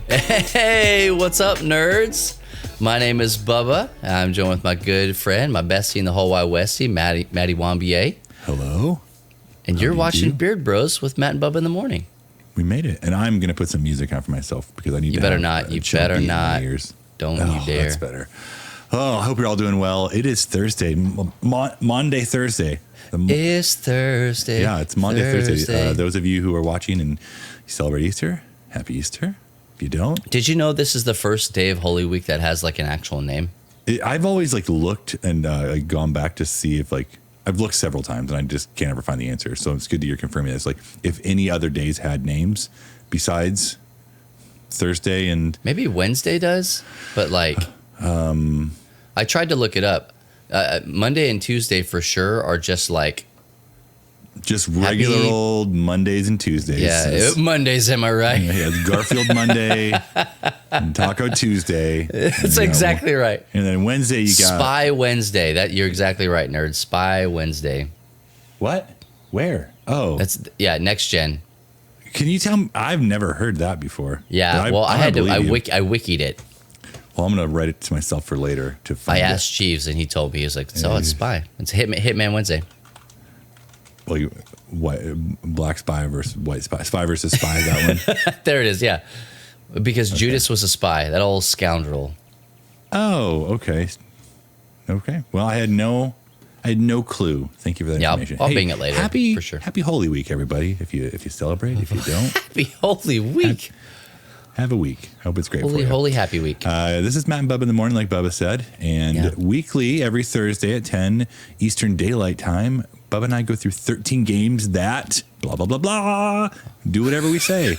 Hey, what's up, nerds? My name is Bubba. I'm joined with my good friend, my bestie in the whole wide Westie, Maddie Wambier. Hello. And you're watching Beard Bros with Matt and Bubba in the morning. We made it. And I'm going to put some music on for myself because I need You to better have not. a You chunky better in my not. ears. Don't you dare. That's better. Oh, I hope you're all doing well. It is Thursday. Monday, Thursday. It's Thursday. Yeah, it's Monday, Thursday. Those of you who are watching and you celebrate Easter, happy Easter. If you don't. Did you know this is the first day of Holy Week that has like an actual name? I've always looked and gone back to see if I've looked several times and I just can't ever find the answer. So it's good that you're confirming this. If any other days had names besides Thursday and maybe Wednesday does, but I tried to look it up. Monday and Tuesday for sure are just regular old Mondays and Tuesdays. Yeah, Mondays, am I right? Yeah, it's Garfield Monday and Taco Tuesday. That's exactly right. And then Wednesday you got Spy Wednesday. That you're exactly right, nerd. Spy Wednesday. What? Where? Oh, that's next gen. Can you tell me? I've never heard that before. Yeah, I wikied it. Well, I'm gonna write it to myself for later to find. I asked Jeeves and he told me, he was like, "So it's Spy. It's Hitman Wednesday." Well, black spy versus white spy. Spy versus spy, that one. There it is, yeah. Because Judas was a spy, that old scoundrel. Oh, okay. Okay. Well, I had no clue. Thank you for that information. I'll bing it later. For sure. Happy Holy Week, everybody. If you celebrate, if you don't. Happy Holy Week. Have a week. Hope it's great for you. Holy happy week. This is Matt and Bubba in the morning, like Bubba said. And weekly, every Thursday at 10 Eastern Daylight Time, Bubba and I go through 13 games that blah, blah, blah, blah. Do whatever we say.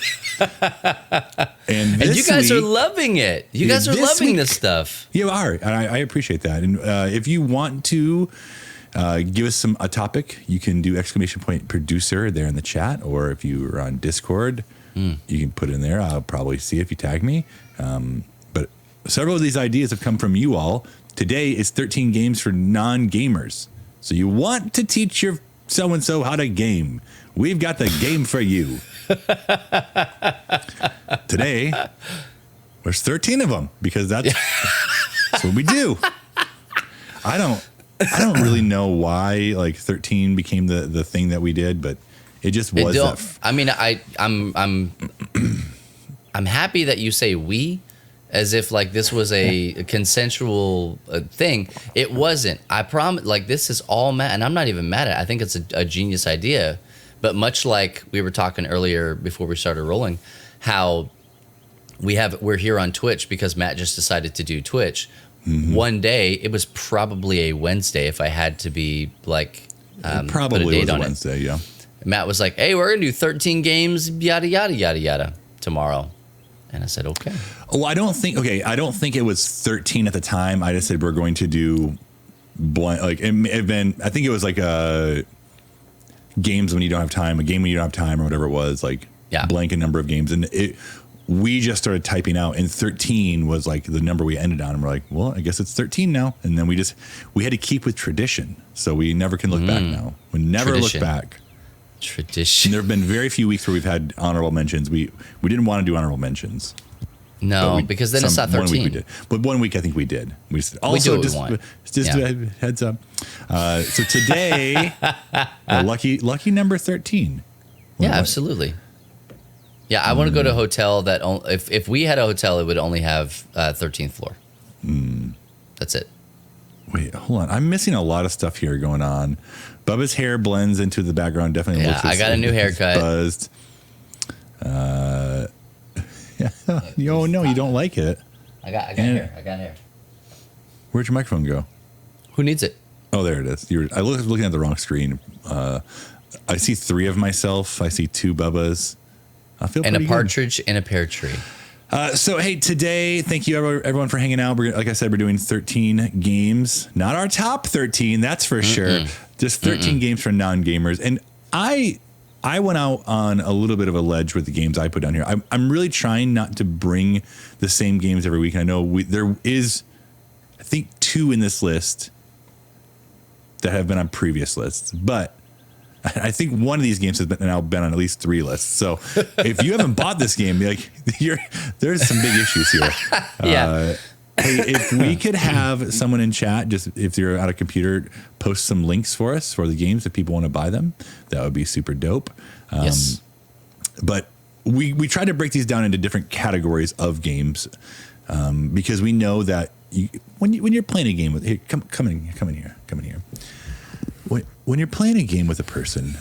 and you guys are loving it. You guys are loving this stuff. You are. And I appreciate that. And if you want to give us a topic, you can do !producer there in the chat. Or if you are on Discord, you can put it in there. I'll probably see if you tag me. But several of these ideas have come from you all. Today is 13 games for non-gamers. So you want to teach your so-and-so how to game. We've got the game for you. Today, there's 13 of them because that's what we do. I don't really know why 13 became the thing that we did, but it just was. I'm happy that you say we, as if this was a consensual thing. It wasn't. I promise. This is all Matt, and I'm not even mad at it. I think it's a genius idea. But much like we were talking earlier before we started rolling, how we're here on Twitch because Matt just decided to do Twitch. Mm-hmm. One day, it was probably a Wednesday if I had to be it probably put a date was a on Wednesday, it. Yeah. Matt was like, "Hey, we're gonna do 13 games, yada yada yada yada, tomorrow." And I said, "Okay." Oh, I don't think it was 13 at the time. I just said we're going to do I think it was games when you don't have time, a game when you don't have time, or whatever it was, blanket number of games. And we just started typing out, and 13 was the number we ended on. And we're like, well, I guess it's 13 now. And then we had to keep with tradition. So we never can look back now. We never look back. Tradition. And there have been very few weeks where we've had honorable mentions. We didn't want to do honorable mentions. No, because then it's not 13. 1 week we did. But 1 week I think we did. We do what we want. Just a heads up. So today, lucky number 13. Yeah, absolutely. Yeah, I want to go to a hotel that if we had a hotel, it would only have 13th floor. That's it. Wait, hold on. I'm missing a lot of stuff here going on. Bubba's hair blends into the background. Definitely looks. I got a new haircut. Buzzed. Oh no, you don't like it. I got hair. Where'd your microphone go? Who needs it? Oh, there it is. I was looking at the wrong screen. I see 3 of myself. I see 2 Bubbas. I feel and pretty a partridge in a pear tree. So, hey, today, thank you everyone for hanging out. Like I said, we're doing 13 games. Not our top 13, that's for sure. Just 13 games for non-gamers. And I went out on a little bit of a ledge with the games I put down here. I'm really trying not to bring the same games every week. I know there is, I think, 2 in this list that have been on previous lists. But I think one of these games has now been on at least 3 lists. So if you haven't bought this game, like there's some big issues here. Yeah. Hey, if we could have someone in chat, just if you're at a computer, post some links for us for the games if people want to buy them, that would be super dope. Yes. But we try to break these down into different categories of games because we know that when you're playing a game with come in here. When you're playing a game with a person,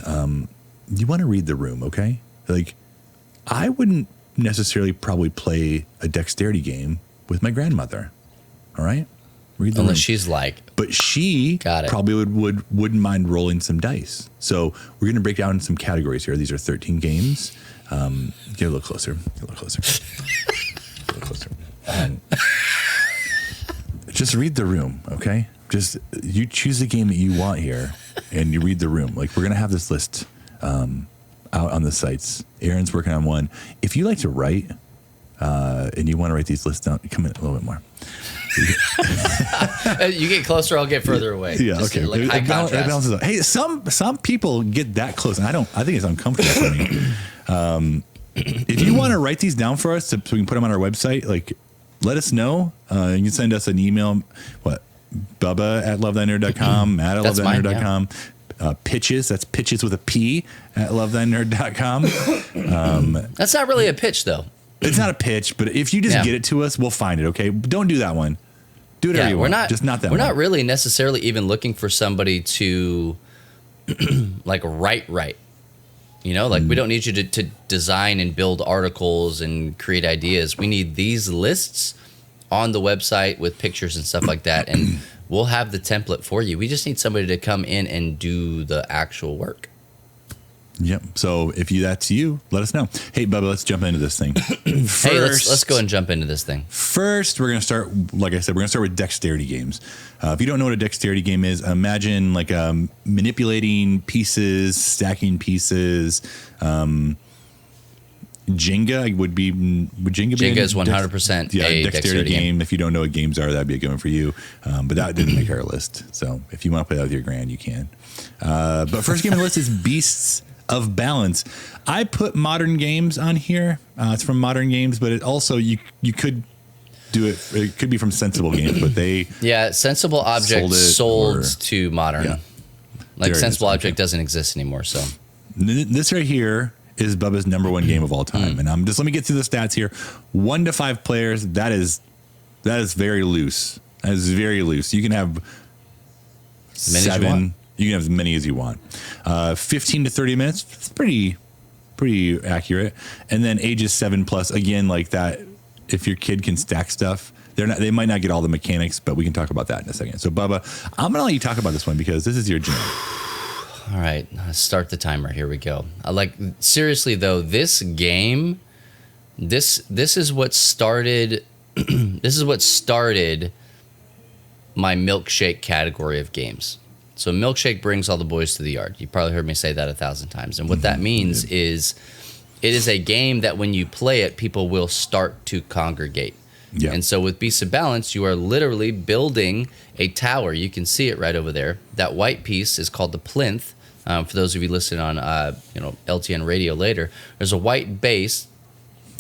you want to read the room, okay? Like, I wouldn't necessarily probably play a dexterity game with my grandmother. All right, read the room. Unless she's like, but she probably wouldn't mind rolling some dice. So we're going to break down some categories here. These are 13 games. Get a little closer. Just read the room, okay? Just you choose the game that you want here, and you read the room. Like, we're gonna have this list out on the sites. Aaron's working on one. If you like to write and you want to write these lists down, come in a little bit more. You get closer, I'll get further away. Yeah, Just okay. like high contrast. It balances out. Hey, some people get that close, and I think it's uncomfortable for me. If you want to write these down for us so we can put them on our website, like, let us know. You can send us an email. Bubba at lovethinerd.com, Matt at lovethinerd.com. Pitches, that's pitches with a P at lovethinerd.com. That's not really a pitch, though. It's not a pitch, but if you just get it to us, we'll find it, okay? Don't do that one. Do whatever you want. Just not that one. We're not really necessarily even looking for somebody to like write. You know, like we don't need you to design and build articles and create ideas. We need these lists on the website with pictures and stuff like that, and we'll have the template for you. We just need somebody to come in and do the actual work. Yep. So if that's you, let us know. Hey, Bubba, let's jump into this thing. Hey, let's go and jump into this thing. First, we're going to start, like I said, we're going to start with dexterity games. If you don't know what a dexterity game is, imagine like manipulating pieces, stacking pieces. Jenga would Jenga be is 100% a dexterity game. If you don't know what games are, that'd be a good one for you. But that didn't make our list. So if you want to play that with your grand, you can. But first game on the list is Beasts of Balance. I put modern games on here. It's from Modern Games, but it also you could do it. It could be from Sensible Games, but Sensible Object sold to Modern. Yeah. Like Sensible Object doesn't exist anymore. So this right here is Bubba's number 1 game of all time, and let me get through the stats here. 1 to 5 players. That is very loose. That is very loose. You can have 7. You can have as many as you want. 15 to 30 minutes. It's pretty accurate. And then ages 7 plus. Again, like that. If your kid can stack stuff, they might not get all the mechanics, but we can talk about that in a second. So Bubba, I'm gonna let you talk about this one because this is your jam. All right, start the timer. Here we go. Seriously though, this game, this is what started. This is what started my milkshake category of games. So milkshake brings all the boys to the yard. You probably heard me say that 1,000 times. And what that means is it is a game that when you play it, people will start to congregate. Yeah. And so with Beasts of Balance, you are literally building a tower. You can see it right over there. That white piece is called the plinth. For those of you listening on LTN radio later, there's a white base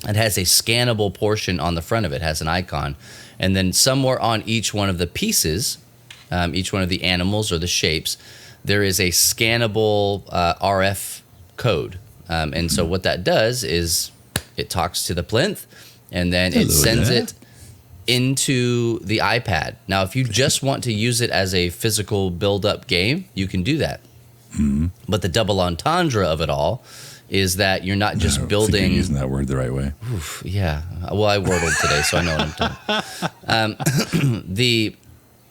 that has a scannable portion on the front of it, has an icon. And then somewhere on each one of the pieces, each one of the animals or the shapes, there is a scannable RF code. And so what that does is it talks to the plinth, and then it sends it into the iPad. Now, if you just want to use it as a physical build-up game, you can do that. Mm-hmm. But the double entendre of it all is that you're not just building. Think you're using that word the right way. Oof, yeah. Well, I wordled today, so I know what I'm doing.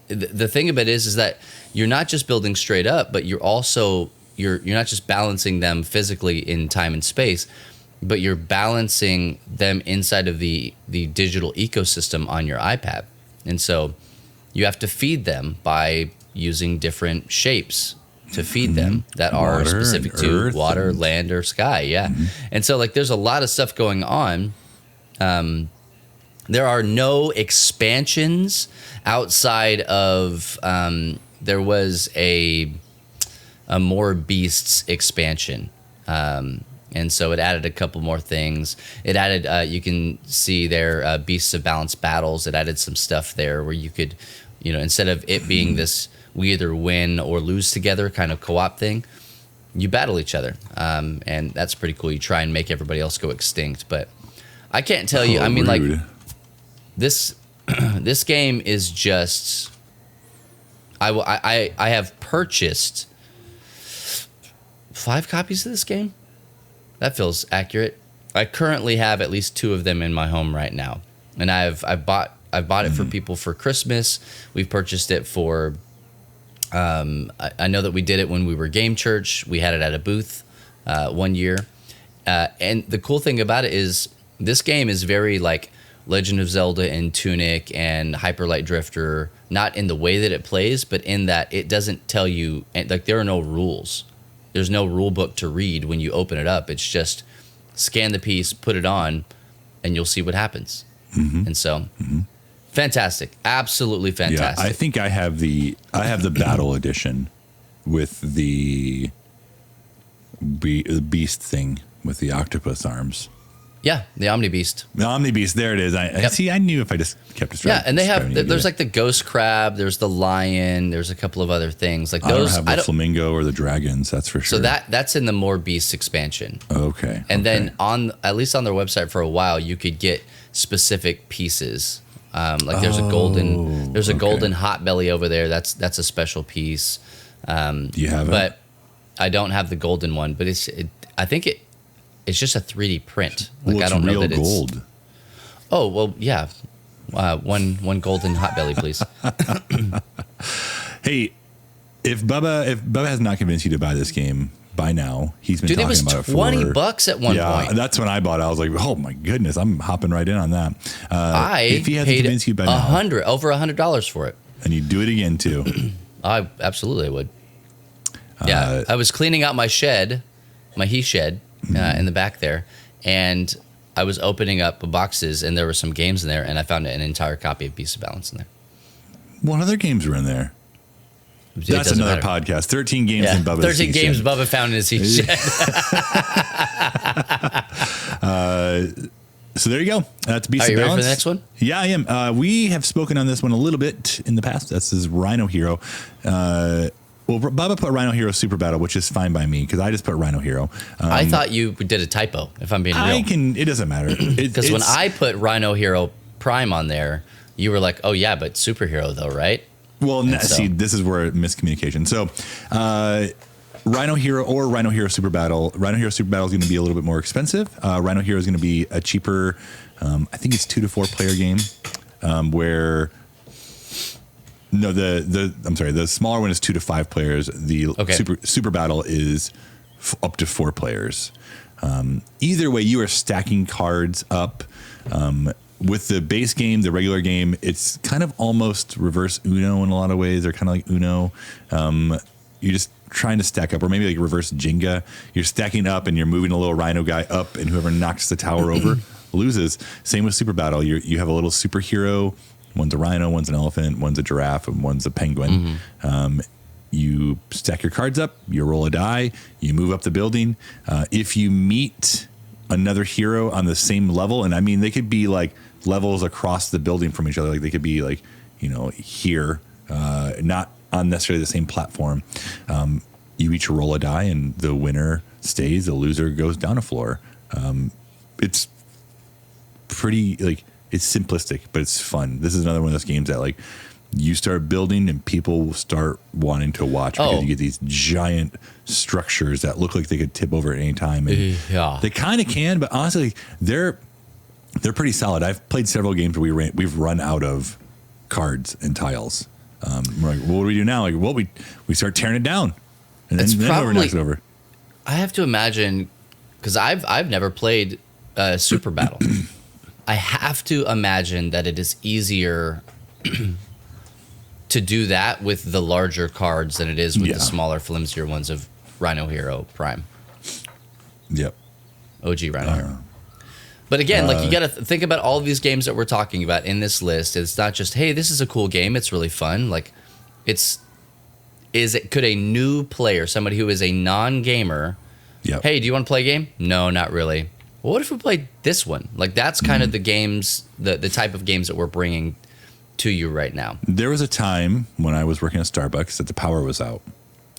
The thing about it is that you're not just building straight up, but you're also you're not just balancing them physically in time and space, but you're balancing them inside of the digital ecosystem on your iPad. And so you have to feed them by using different shapes to feed them that are specific to water, land, or sky. Yeah. Mm-hmm. And so there's a lot of stuff going on. There are no expansions outside of there was a a More Beasts expansion. And so it added a couple more things. It added, you can see there, Beasts of Balanced Battles. It added some stuff there where you could, instead of it being this we either win or lose together kind of co-op thing, you battle each other. And that's pretty cool. You try and make everybody else go extinct. But I can't tell you, I mean, rude. like, this game is just... I have purchased 5 copies of this game. That feels accurate. I currently have at least 2 of them in my home right now, and I've bought it for people for Christmas. We've purchased it for. I know that we did it when we were Game Church. We had it at a booth one year, and the cool thing about it is this game is very like Legend of Zelda and Tunic and Hyper Light Drifter. Not in the way that it plays, but in that it doesn't tell you, like, there are no rules. There's no rule book to read when you open it up. It's just scan the piece, put it on, and you'll see what happens. And so, fantastic, absolutely fantastic. Yeah, I think I have the battle edition with the beast thing with the octopus arms. Yeah, the Omni Beast. The Omni Beast, there it is. I see. I knew if I just kept it straight. Yeah, and they have. There's like the ghost crab. There's the lion. There's a couple of other things like those. I don't have the flamingo or the dragons. That's for sure. So that's in the More Beasts expansion. Okay. And then at least on their website for a while, you could get specific pieces. Like there's a golden hot belly over there. That's a special piece. Do you have it? But I don't have the golden one. But I think it's just a 3D print. Like, well, it's I don't know real that gold. It's. Oh well, yeah. One golden hot belly, please. Hey, if Bubba has not convinced you to buy this game by now, he's been talking about it for $20 at one point. That's when I bought it. I was like, oh my goodness, I'm hopping right in on that. If he hasn't convinced you by now, over $100 for it, and you do it again too. I absolutely would. Yeah, I was cleaning out my shed, my he shed. In the back there, and I was opening up boxes, and there were some games in there, and I found an entire copy of Beast of Balance in there. What other games were in there? That's another podcast. 13 games in Bubba's 13 games shed. Bubba found in his he shed. So there you go. That's Beast of Balance. Are you ready for the next one? Yeah, I am. We have spoken on this one a little bit in the past. This is Rhino Hero. Well, Bubba put Rhino Hero Super Battle, which is fine by me because I just put Rhino Hero. I thought you did a typo, if I'm being real. It doesn't matter. Because when I put Rhino Hero Prime on there, you were like, oh, yeah, but superhero, though, right? Well, see, this is where miscommunication. So, Rhino Hero or Rhino Hero Super Battle. Rhino Hero Super Battle is going to be a little bit more expensive. Rhino Hero is going to be a cheaper, I think it's 2 to 4 player game where... No, I'm sorry. The smaller one is 2 to 5 players. The super battle is up to 4 players. Either way, you are stacking cards up. With the base game, the regular game, it's kind of almost reverse Uno in a lot of ways. They're kind of like Uno. You're just trying to stack up, or maybe like reverse Jenga. You're stacking up and you're moving a little rhino guy up, and whoever knocks the tower over loses. Same with super battle. You have a little superhero. One's a rhino, one's an elephant, one's a giraffe, and one's a penguin. You stack your cards up, you roll a die, you move up the building. If you meet another hero on the same level, and I mean, they could be like levels across the building from each other. Like they could be like, here, not on necessarily the same platform. You each roll a die, and the winner stays, the loser goes down a floor. It's pretty it's simplistic, but it's fun. This is another one of those games that you start building and people will start wanting to watch because you get these giant structures that look like they could tip over at any time. And they kind of can, but honestly, they're pretty solid. I've played several games where we've run out of cards and tiles. We're like, what do we do now? We start tearing it down, and then whoever knocks it over. I have to imagine, because I've never played Super Battle. I have to imagine that it is easier to do that with the larger cards than it is with the smaller, flimsier ones of Rhino Hero Prime. Yep. OG Rhino Hero. But again, you got to think about all of these games that we're talking about in this list. It's not just, hey, this is a cool game. It's really fun. It's could a new player, somebody who is a non-gamer, Yep. hey, do you want to play a game? No, not really. Well, what if we played this one? Like, that's kind of the games, the type of games that we're bringing to you right now. There was a time when I was working at Starbucks that the power was out.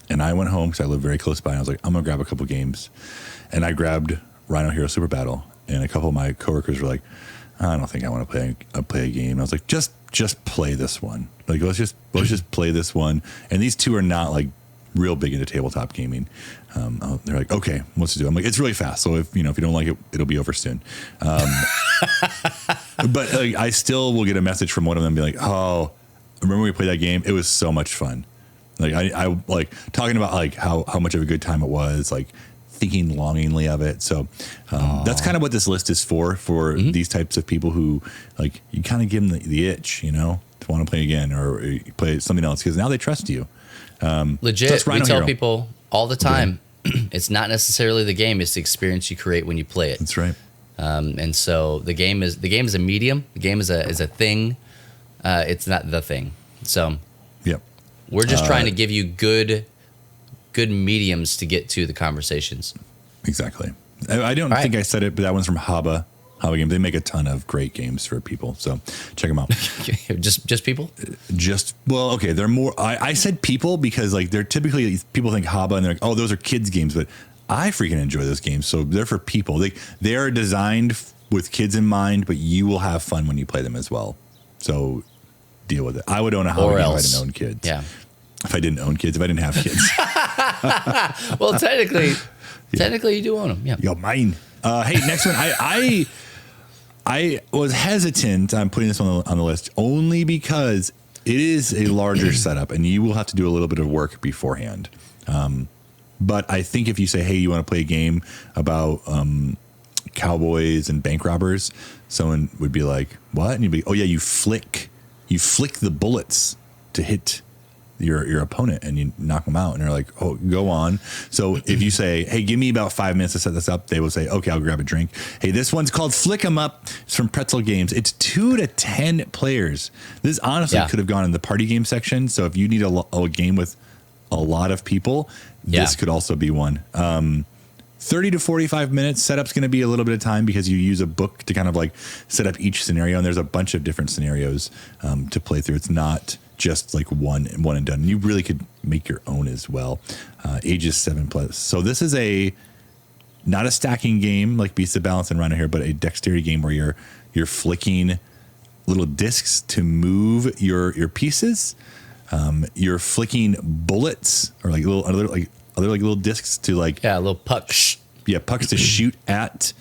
And I went home because I live very close by. And I was like, I'm going to grab a couple games. And I grabbed Rhino Hero Super Battle. And a couple of my coworkers were like, I don't think I want to play a game. And I was like, just play this one. Like, let's just play this one. And these two are not like real big into tabletop gaming. They're like, okay, what's to do? I'm like, it's really fast. So if you don't like it, it'll be over soon. But I still will get a message from one of them be like, oh, remember we played that game? It was so much fun. Like I like talking about like how much of a good time it was, like thinking longingly of it. So that's kind of what this list is for these types of people who like you kind of give them the itch, to want to play again or play something else because now they trust you. Legit, so we tell Hero. people all the time, it's not necessarily the game; it's the experience you create when you play it. That's right. And so the game is a medium. The game is a thing. It's not the thing. So Yep. we're just trying to give you good mediums to get to the conversations. Exactly. I don't think I said it, but that one's from Haba Games. They make a ton of great games for people, so check them out. just people. Okay. They're more. I said people because like they're typically people think Haba and they're like, oh, those are kids games, but I freaking enjoy those games, so they're for people. They are designed with kids in mind, but you will have fun when you play them as well. So deal with it. I would own a Haba game if I didn't own kids. Yeah. If I didn't own kids, if I didn't have kids. Well, technically you do own them. Yeah. Yo, mine. Hey, next one. I was hesitant on putting this on the list only because it is a larger setup and you will have to do a little bit of work beforehand. But I think if you say, hey, you want to play a game about cowboys and bank robbers, someone would be like, what? And you'd be, oh yeah, you flick the bullets to hit your opponent and you knock them out. And they're like, oh, go on. So if you say, hey, give me about 5 minutes to set this up, they will say, okay, I'll grab a drink. Hey, this one's called Flick 'em Up. It's from Pretzel Games. It's 2 to 10 players. This honestly could have gone in the party game section. So if you need a game with a lot of people, this could also be one. 30 to 45 minutes. Setup's going to be a little bit of time because you use a book to kind of like set up each scenario. And there's a bunch of different scenarios to play through. It's not just like one and done. You really could make your own as well. Ages 7+. So this is not a stacking game like Beasts of Balance and Rhino here, but a dexterity game where you're flicking little discs to move your pieces. You're flicking bullets or like other little discs to like little pucks. Pucks to shoot at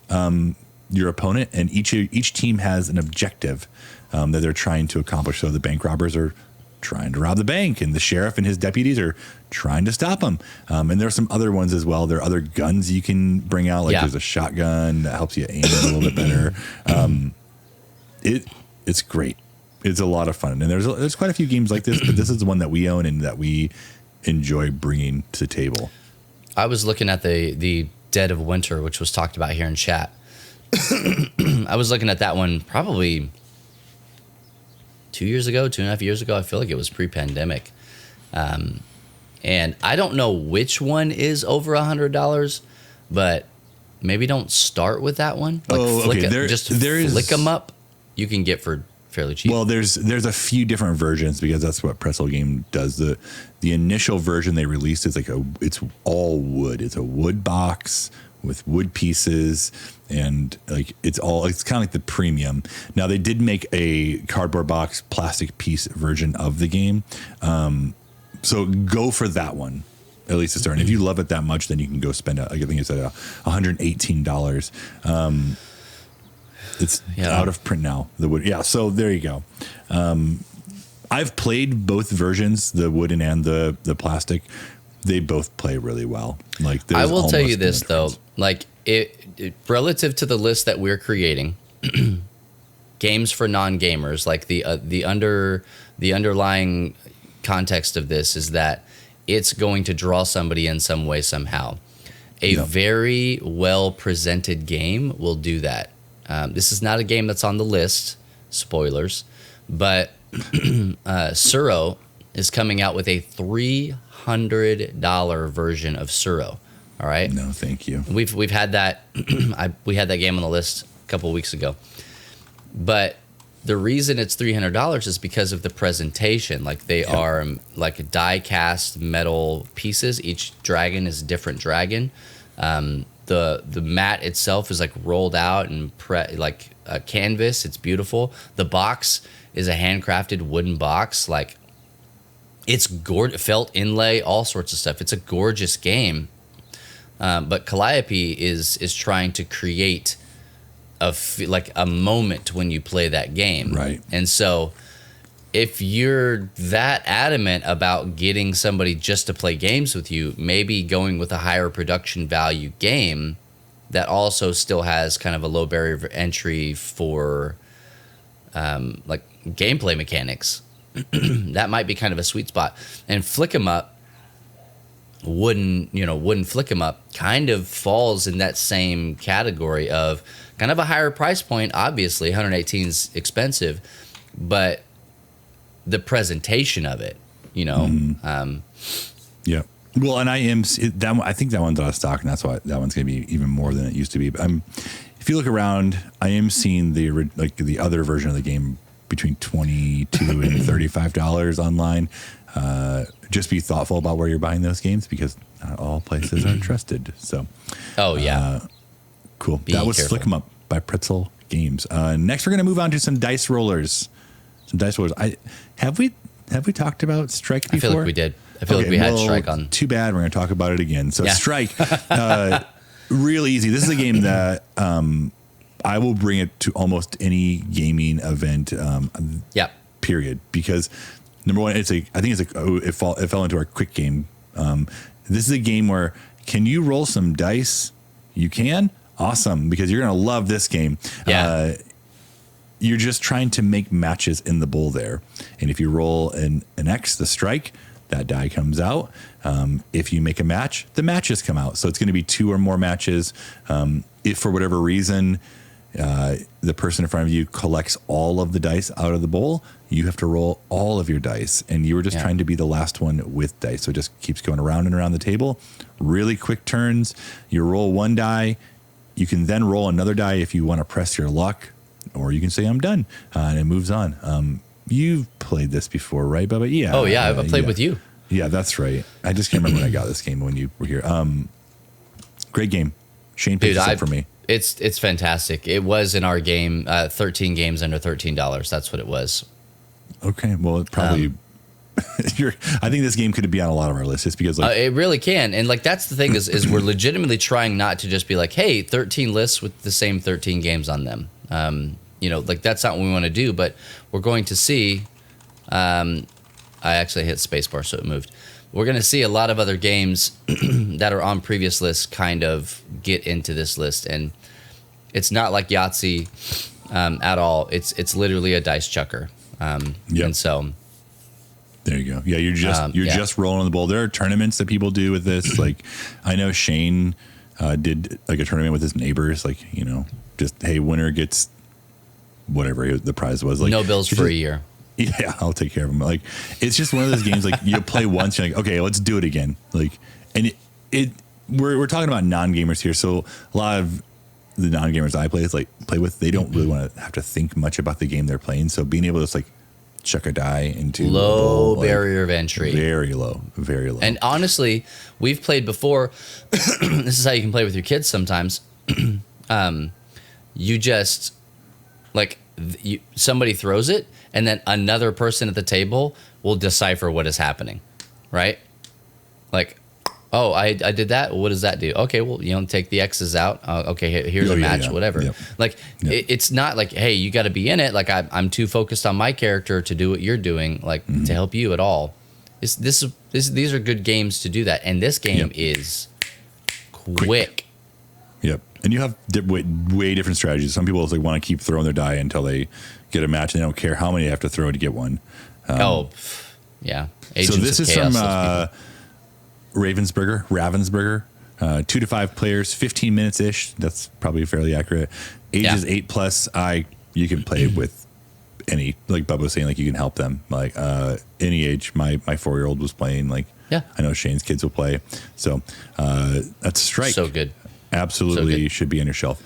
your opponent, and each team has an objective that they're trying to accomplish. So the bank robbers are trying to rob the bank, and the sheriff and his deputies are trying to stop them. And there's some other ones as well. There are other guns you can bring out, like there's a shotgun that helps you aim a little bit better. It's great. It's a lot of fun, and there's quite a few games like this, but this is the one that we own and that we enjoy bringing to the table. I was looking at the Dead of Winter, which was talked about here in chat. I was looking at that one probably 2.5 years ago. I feel like it was pre-pandemic. And I don't know which one is over $100, but maybe don't start with that one. Like flick them up. You can get for fairly cheap. Well, there's a few different versions because that's what Pretzel Game does. The initial version they released is it's all wood. It's a wood box with wood pieces, and like it's kind of like the premium. Now they did make a cardboard box plastic piece version of the game. So go for that one, at least to start. And if you love it that much, then you can go spend, I think it's at $118. It's out of print now. The wood. Yeah. So there you go. I've played both versions, the wooden and the plastic. They both play really well. Like I will tell you this though, like it relative to the list that we're creating, games for non-gamers, like the underlying context of this is that it's going to draw somebody in some way somehow. A very well presented game will do that. This is not a game that's on the list, spoilers, but Suro is coming out with a $300 version of Suro. All right. No, thank you. We've had that. We had that game on the list a couple of weeks ago, but the reason it's $300 is because of the presentation. Like they are like die cast metal pieces. Each dragon is a different dragon. The mat itself is like rolled out and like a canvas. It's beautiful. The box is a handcrafted wooden box. Like it's felt inlay, all sorts of stuff. It's a gorgeous game. But Calliope is trying to create a moment when you play that game. Right. And so if you're that adamant about getting somebody just to play games with you, maybe going with a higher production value game that also still has kind of a low barrier of entry for like gameplay mechanics, that might be kind of a sweet spot. And Flick 'em Up, wooden Flick 'em Up kind of falls in that same category of kind of a higher price point. Obviously 118's expensive, but the presentation of it, Yeah. Well, and I think that one's out of stock, and that's why that one's going to be even more than it used to be. But if you look around, I am seeing the other version of the game between $22 and $35 online. Just be thoughtful about where you're buying those games, because not all places are trusted. So, cool. That was careful. Flick 'em Up by Pretzel Games. Next, we're going to move on to some dice rollers. Have we talked about Strike before? I feel like we did. I feel like we had Strike on. Too bad. We're going to talk about it again. So Yeah. Strike, real easy. This is a game that I will bring it to almost any gaming event. Period. Because number one, it fell into our quick game. This is a game where, can you roll some dice? You can. Awesome, because you're going to love this game. Yeah. You're just trying to make matches in the bowl there. And if you roll an X, the strike, that die comes out. If you make a match, the matches come out. So it's going to be 2 or more matches. If for whatever reason, the person in front of you collects all of the dice out of the bowl, you have to roll all of your dice. And you were just trying to be the last one with dice. So it just keeps going around and around the table. Really quick turns. You roll 1 die. You can then roll another die if you want to press your luck. Or you can say, I'm done, and it moves on. You've played this before, right, Bubba? Yeah. Oh, yeah. I played with you. Yeah, that's right. I just can't remember when I got this game when you were here. Great game. Shane picked this up for me. It's fantastic. It was in our game, 13 games under $13. That's what it was. Okay. Well, it probably... I think this game could be on a lot of our lists just because... it really can. And that's the thing is we're legitimately trying not to just be like, hey, 13 lists with the same 13 games on them. That's not what we want to do, but we're going to see, I actually hit spacebar, so it moved. We're going to see a lot of other games that are on previous lists kind of get into this list. And it's not like Yahtzee at all. It's literally a dice chucker. And so... There you go. Yeah, you're just rolling the bowl. There are tournaments that people do with this. Like, I know Shane did like a tournament with his neighbors. Like, just, hey, winner gets whatever the prize was. Like, no bills for a year. Yeah, I'll take care of them. Like, it's just one of those games. Like, you play once, you're like, okay, let's do it again. Like, and we're talking about non-gamers here, so a lot of the non-gamers I play with, they don't really want to have to think much about the game they're playing. So being able to chuck a die into low barrier of entry, very low. And honestly, we've played before. This is how you can play with your kids sometimes. You just somebody throws it, and then another person at the table will decipher what is happening, right? Like, oh, I did that. What does that do? Okay, well, take the X's out. Okay, here's a match, whatever. Yep. It's not like, hey, you got to be in it. Like, I'm too focused on my character to do what you're doing, to help you at all. These are good games to do that. And this game is quick. Yep. And you have way different strategies. Some people want to keep throwing their die until they get a match, and they don't care how many they have to throw to get one. Yeah. Agents so this is Chaos, from Ravensburger. 2 to 5 players, 15 minutes ish. That's probably fairly accurate. Ages 8+. You can play with any, like Bubba was saying, like you can help them, like any age. My 4-year-old was playing, like Yeah. I know Shane's kids will play. So that's Strike. So good. Absolutely So good. should be on your shelf.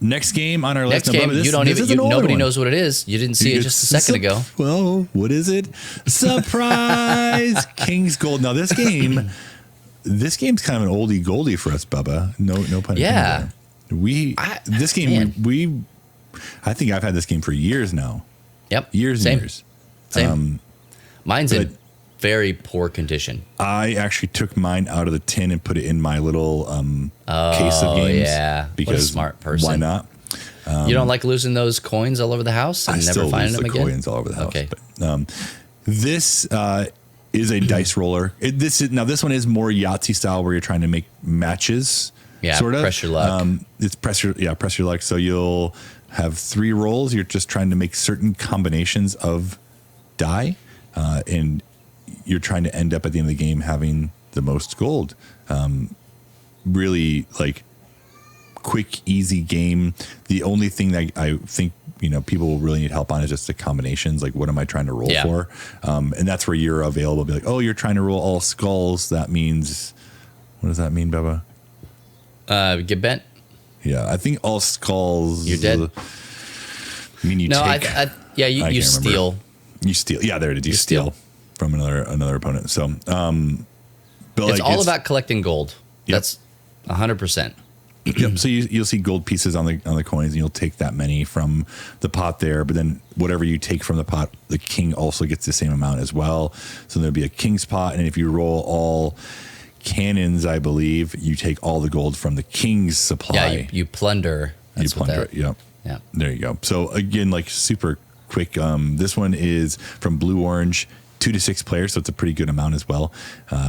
Next game on our Next list. game, Now, Bubba, you don't this even, is an older nobody one. knows what it is. You didn't see it just a second ago. Well, what is it? Surprise! King's Gold. Now this game's kind of an oldie goldie for us, Bubba. No pun intended. Yeah. I think I've had this game for years now. Yep. Years Same. and years. Same. Mine's but- in very poor condition. I actually took mine out of the tin and put it in my little case of games. Yeah. Because What a smart person. Why not? You don't like losing those coins all over the house and I never still finding lose them the again? coins all over the house. Okay. But, this is a dice roller. This one is more Yahtzee style, where you're trying to make matches. Yeah, sort of. press your luck. It's press your luck. So you'll have 3 rolls. You're just trying to make certain combinations of die, and you're trying to end up at the end of the game having the most gold. Really like quick, easy game. The only thing that I think people will really need help on is just the combinations. Like, what am I trying to roll for? And that's where you're available. Be like, oh, you're trying to roll all skulls. That means, what does that mean, Bubba? Get bent. Yeah, I think all skulls. You're dead. I mean, you take. You can't steal. remember. You steal. Yeah, there it is. You steal from another opponent. So, but It's all about collecting gold. Yep. That's 100%. Yep. So you'll see gold pieces on the coins, and you'll take that many from the pot there. But then whatever you take from the pot, the king also gets the same amount as well. So there'll be a king's pot, and if you roll all cannons, I believe you take all the gold from the king's supply. Yeah, you plunder. You plunder it. Yep. Yeah. There you go. So again, like super quick. This one is from Blue Orange, 2 to 6 players, so it's a pretty good amount as well.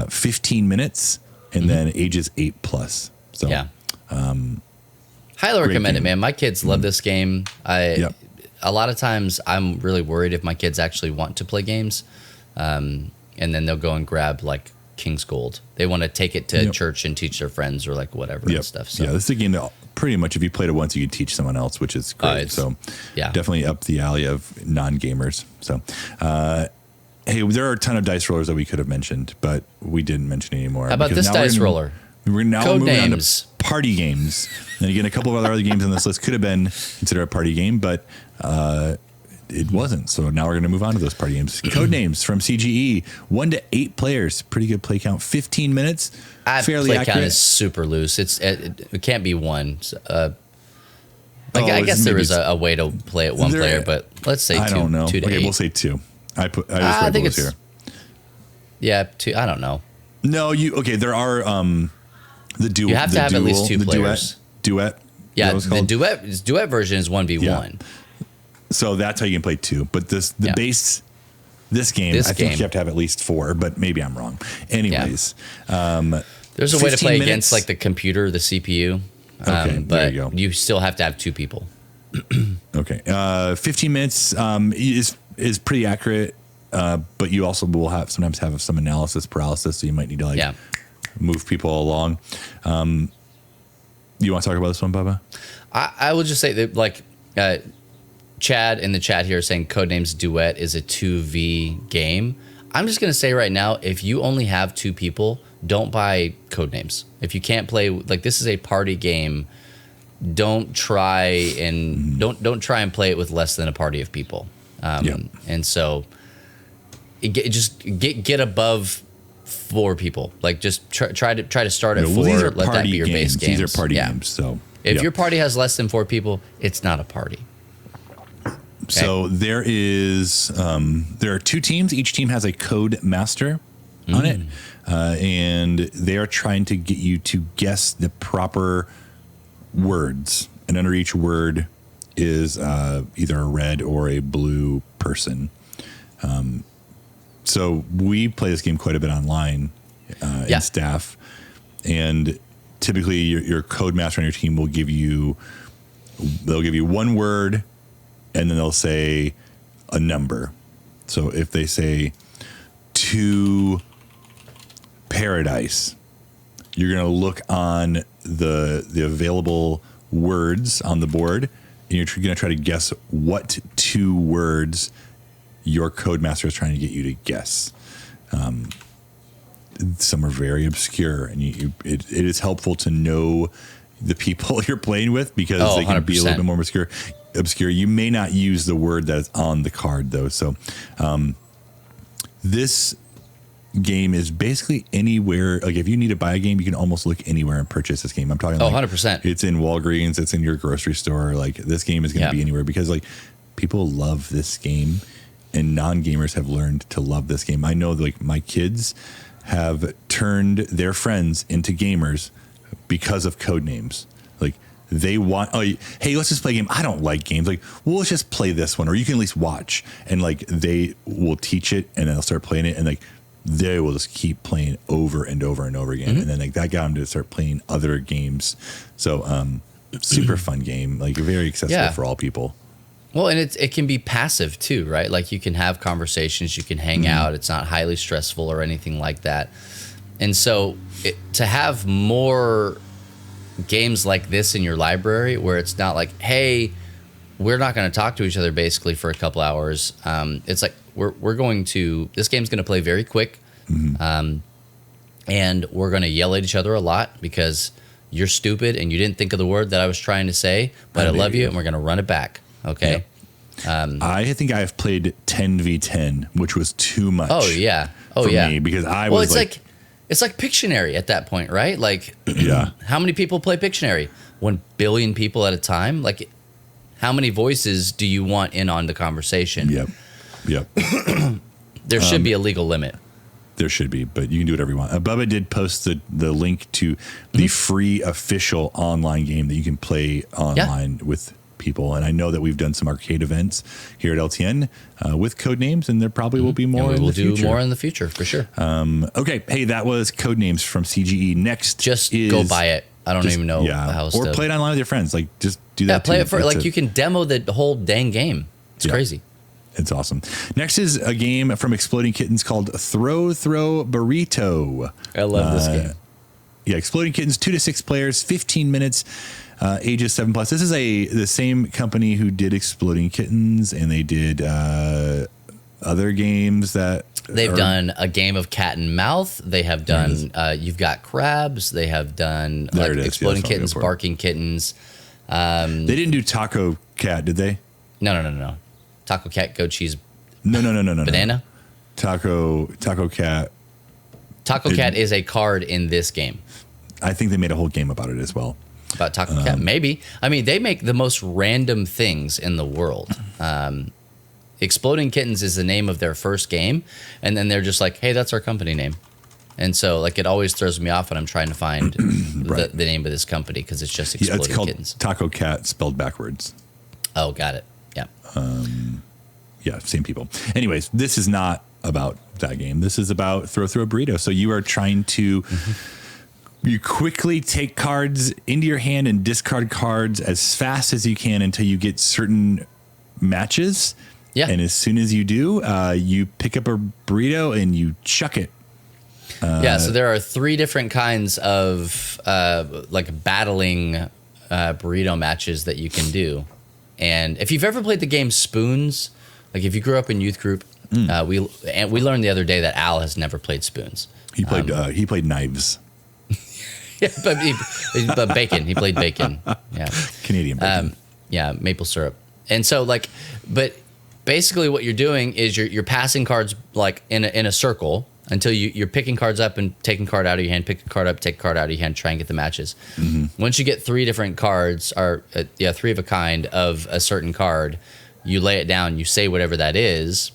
15 minutes, and then ages 8+. So yeah. Highly recommend it, game. man. My kids love this game. A lot of times I'm really worried if my kids actually want to play games, and then they'll go and grab like King's Gold. They want to take it to church and teach their friends or like whatever and stuff. So. Yeah, this is a game that pretty much if you played it once, you could teach someone else, which is great. So definitely up the alley of non-gamers. So hey, there are a ton of dice rollers that we could have mentioned, but we didn't mention any more. How about this dice roller? We're now Code moving names. on to party games. And again, a couple of other games on this list could have been considered a party game, but it wasn't. So now we're going to move on to those party games. Code names from CGE, 1 to 8 players. Pretty good play count. 15 minutes. Fairly play accurate. count is super loose. It can't be 1. I guess maybe there is a way to play it 1 player, but let's say 2. I don't know. 2 to 8. Okay, we'll say 2. I just I think it's it's here. Yeah, 2. I don't know. No, there are the duo. You have to have at least 2 players. Duet. Yeah, Is the that what it's called? duet version is 1v1. Yeah. So that's how you can play 2. But this game, I think you have to have at least 4, but maybe I'm wrong. Anyways, there's a way to 15 play minutes. against like the computer, the CPU. Okay, but there you go. you still have to have 2 people. Okay, 15 minutes is pretty accurate, but you also will sometimes have some analysis paralysis, so you might need to move people along. You want to talk about this one, Bubba? I will just say that Chad in the chat here is saying Codenames Duet is a 2v game. I'm just going to say right now, if you only have 2 people, don't buy Codenames. If you can't play, this is a party game, don't try and play it with less than a party of people. And so get above 4 people. Just try to start at 4. Let that be your base games. These are party games. So if your party has less than 4 people, it's not a party. Okay. So there are 2 teams. Each team has a code master on it, and they are trying to get you to guess the proper words. And under each word is either a red or a blue person. So we play this game quite a bit online in staff, and typically your code master on your team will give you 1 word, and then they'll say a number. So if they say to paradise, you're going to look on the available words on the board, and you're going to try to guess what 2 words your Codemaster is trying to get you to guess. Some are very obscure, and it is helpful to know the people you're playing with because they can 100%. be a little bit more obscure. You may not use the word that is on the card, though. So this game is basically anywhere. Like if you need to buy a game, you can almost look anywhere and purchase this game. I'm talking 100%. It's in Walgreens, it's in your grocery store. Like this game is going to be anywhere because like people love this game and non-gamers have learned to love this game. I know like my kids have turned their friends into gamers because of code names. Like they want, hey, let's just play a game. I don't like games. Like, well, let's just play this one, or you can at least watch. And like they will teach it, and they'll start playing it, and like they will just keep playing over and over and over again. And then like that got them to start playing other games. So super fun game, like very accessible for all people. Well, and it can be passive too, right? Like you can have conversations, you can hang out. It's not highly stressful or anything like that. And so to have more games like this in your library where it's not like, hey, we're not going to talk to each other basically for a couple hours. It's like this game's going to play very quick. And we're going to yell at each other a lot because you're stupid and you didn't think of the word that I was trying to say, but I love you and we're going to run it back. Okay. Yep. I think I've played 10v10, which was too much. For me because I was it's like Pictionary at that point, right? Like, how many people play Pictionary? 1 billion people at a time. Like, how many voices do you want in on the conversation? Yep. There should be a legal limit. There should be, but you can do whatever you want. Bubba did post the link to the free official online game that you can play online with people. And I know that we've done some arcade events here at LTN with Codenames, and there probably will be more in the future. We'll do more in the future, for sure. Okay. Hey, that was Codenames from CGE. Next, just go buy it. I don't even know how or play it online with your friends. Like, just do that. Yeah, play it for you can demo the whole dang game. It's crazy. It's awesome. Next is a game from Exploding Kittens called Throw Burrito. I love this game. Yeah, Exploding Kittens, 2 to 6 players, 15 minutes, ages 7+. This is the same company who did Exploding Kittens, and they did other games that they've done a game of cat and mouth. They have done You've Got Crabs. They have done Exploding Kittens, Barking Kittens. They didn't do Taco Cat, did they? No. Taco Cat, Goat Cheese. No. Banana. Taco Cat. Taco Cat is a card in this game. I think they made a whole game about it as well. About Taco Cat, maybe. I mean, they make the most random things in the world. Exploding Kittens is the name of their first game, and then they're just like, hey, that's our company name. And so, like, it always throws me off when I'm trying to find the name of this company because it's just Exploding it's called Kittens. Taco Cat spelled backwards. Oh, got it. Yeah. Yeah, same people. Anyways, this is not about that game. This is about Throw a Burrito. So you are trying to you quickly take cards into your hand and discard cards as fast as you can until you get certain matches. Yeah. And as soon as you do, you pick up a burrito and you chuck it. So there are 3 different kinds of like battling burrito matches that you can do. And if you've ever played the game Spoons, like if you grew up in youth group, we learned the other day that Al has never played Spoons. He played Knives. Yeah, but bacon. He played bacon. Yeah, Canadian bacon. Maple syrup. And so but basically what you're doing is you're passing cards like in a circle until you're picking cards up and taking card out of your hand, pick a card up, take a card out of your hand, try and get the matches. Once you get 3 different cards, or 3 of a kind of a certain card, you lay it down, you say whatever that is,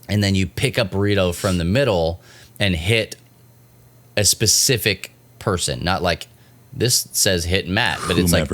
and then you pick up burrito from the middle and hit a specific person. Not like this says hit Matt, but it's like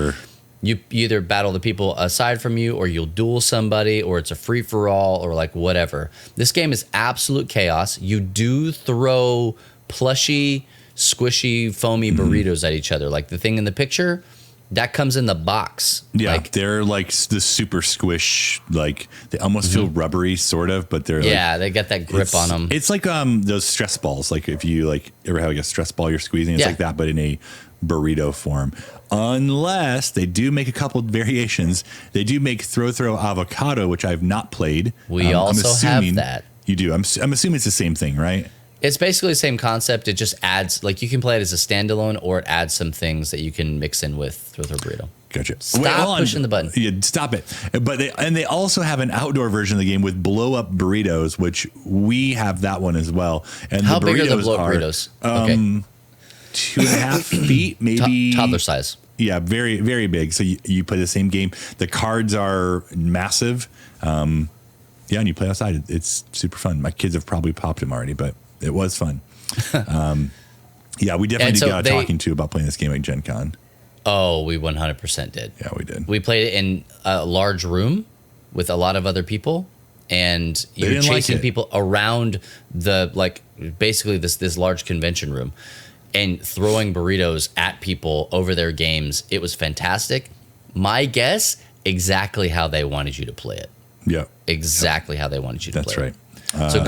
you either battle the people aside from you, or you'll duel somebody, or it's a free-for-all, or like whatever. This game is absolute chaos. You do throw plushy, squishy, foamy burritos at each other. Like the thing in the picture, that comes in the box. Yeah, like, they're like the super squish, like they almost feel rubbery, sort of, but they're they got that grip on them. It's like those stress balls. Like if you like ever have like a stress ball you're squeezing, it's like that, but in a burrito form. Unless they do make a couple variations. They do make throw avocado, which I've not played. We also have that. You do. I'm assuming it's the same thing, right? It's basically the same concept. It just adds, like, you can play it as a standalone, or it adds some things that you can mix in with throw burrito. Gotcha. Stop pushing the button. Yeah, stop it. But they also have an outdoor version of the game with blow up burritos, which we have that one as well. And how the big are the burritos blow up burritos? Okay. 2.5 feet, maybe toddler size. Yeah, very, very big. So you play the same game. The cards are massive. And you play outside. It's super fun. My kids have probably popped them already, but it was fun. We definitely got talking to about playing this game at Gen Con. Oh, we 100% did. Yeah, we did. We played it in a large room with a lot of other people, and you're chasing people around basically this large convention room and throwing burritos at people over their games. It was fantastic. My guess, exactly how they wanted you to play it. Yeah. Exactly how they wanted you to play it. That's right. So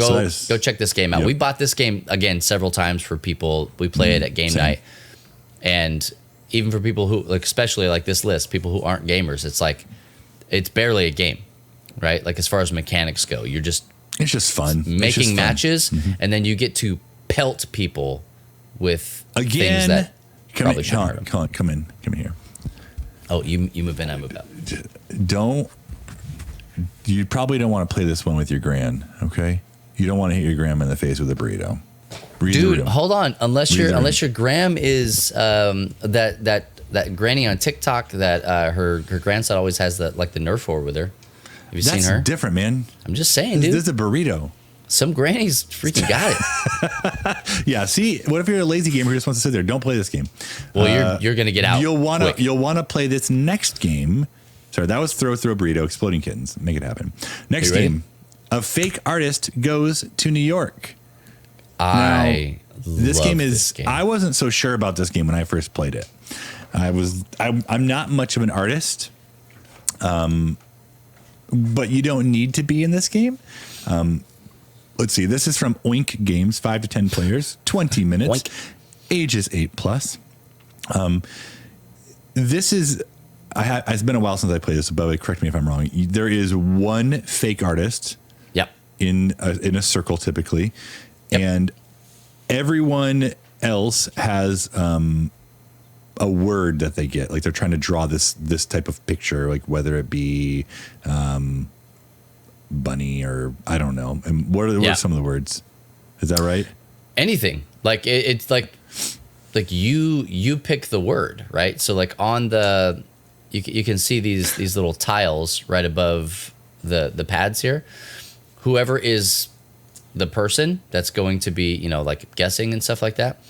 go check this game out. Yep. We bought this game, again, several times for people. We play it at game night. And even for people who, like, especially like this list, people who aren't gamers, it's like, it's barely a game, right? Like, as far as mechanics go, it's just fun. Making matches, and then you get to pelt people with things that probably shouldn't hurt them. Come in here. Oh, you move in, I move out. You probably don't want to play this one with your gran, okay? You don't want to hit your grandma in the face with a burrito. Dude, hold on. Unless your gram is that granny on TikTok that her grandson always has the Nerf war with her. Have you seen her? That's different, man. I'm just saying, dude. This is a burrito. Some grannies freaking got it. Yeah. See, what if you're a lazy gamer who just wants to sit there? Don't play this game. Well, you're gonna get out. You'll wanna play this next game. Sorry, that was throw burrito, exploding kittens. Make it happen. Next game, a fake artist goes to New York. This game is. I wasn't so sure about this game when I first played it. I'm not much of an artist, but you don't need to be in this game. Let's see. This is from Oink Games, 5 to 10 players, 20 minutes, ages 8+. This is. It's been a while since I played this, so Bubba, correct me if I'm wrong. There is one fake artist. Yep. In a circle typically, and everyone else has a word that they get. Like they're trying to draw this type of picture, like whether it be bunny or I don't know. And what are some of the words? Is that right? Anything. Like it's like you pick the word, right? So like on the you can see these little tiles right above the pads here. Whoever is the person that's going to be, like guessing and stuff like that,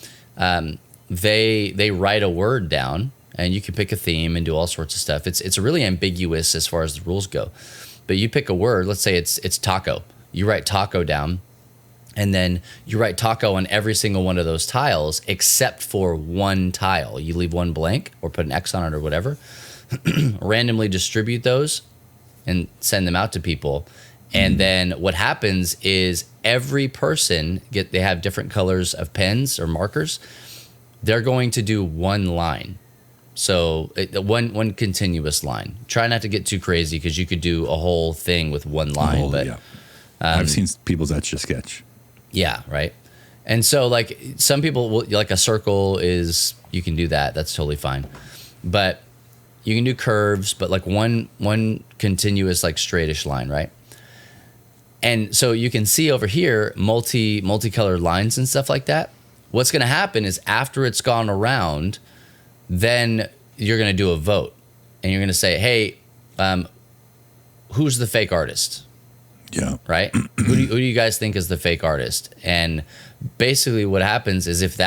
they write a word down, and you can pick a theme and do all sorts of stuff. It's really ambiguous as far as the rules go, but you pick a word. Let's say it's taco. You write taco down, and then you write taco on every single one of those tiles except for one tile. You leave one blank or put an X on it or whatever. Randomly distribute those and send them out to people. And then what happens is every person they have different colors of pens or markers. They're going to do one line. So one continuous line. Try not to get too crazy because you could do a whole thing with one line. I've seen people's Etch a Sketch. Yeah, right. And so like some people will, like a circle is, you can do that. That's totally fine. But you can do curves, but like one continuous like straightish line, right? And so you can see over here multicolored lines and stuff like that. What's going to happen is after it's gone around, then you're going to do a vote, and you're going to say, "Hey, who's the fake artist?" Yeah. Right? who do you guys think is the fake artist? And basically what happens is if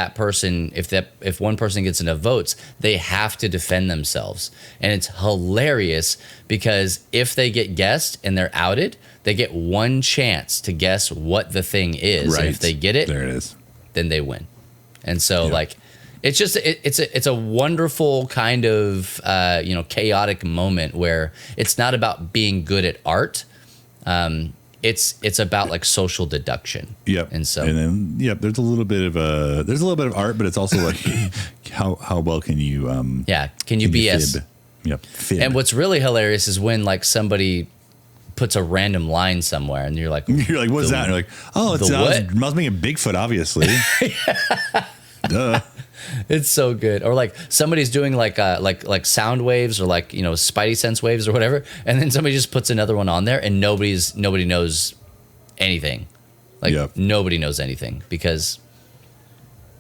one person gets enough votes, they have to defend themselves. And it's hilarious because if they get guessed and they're outed, they get one chance to guess what the thing is. Right. And if they get it, there it is. Then they win. And so like it's a wonderful kind of chaotic moment where it's not about being good at art. It's about like social deduction. Yep. And so there's a little bit of art, but it's also like how well can you can you BS? fib? Yep. Fib. And what's really hilarious is when like somebody puts a random line somewhere and you're like what's that? And you're like, oh, it's must be a Bigfoot, obviously. Duh. It's so good. Or like somebody's doing like sound waves or like, spidey sense waves or whatever, and then somebody just puts another one on there and nobody knows anything. Like nobody knows anything because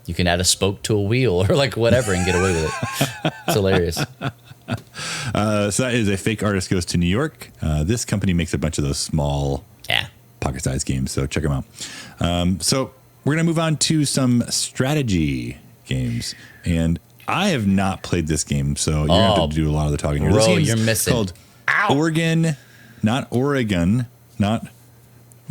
you can add a spoke to a wheel or like whatever and get away with it. It's hilarious. So that is A Fake Artist Goes to New York. This company makes a bunch of those small pocket-sized games, so check them out. So we're going to move on to some strategy games. And I have not played this game, so you're going to have to do a lot of the talking here. Bro, this game's you're missing. Called Oregon, not Oregon, not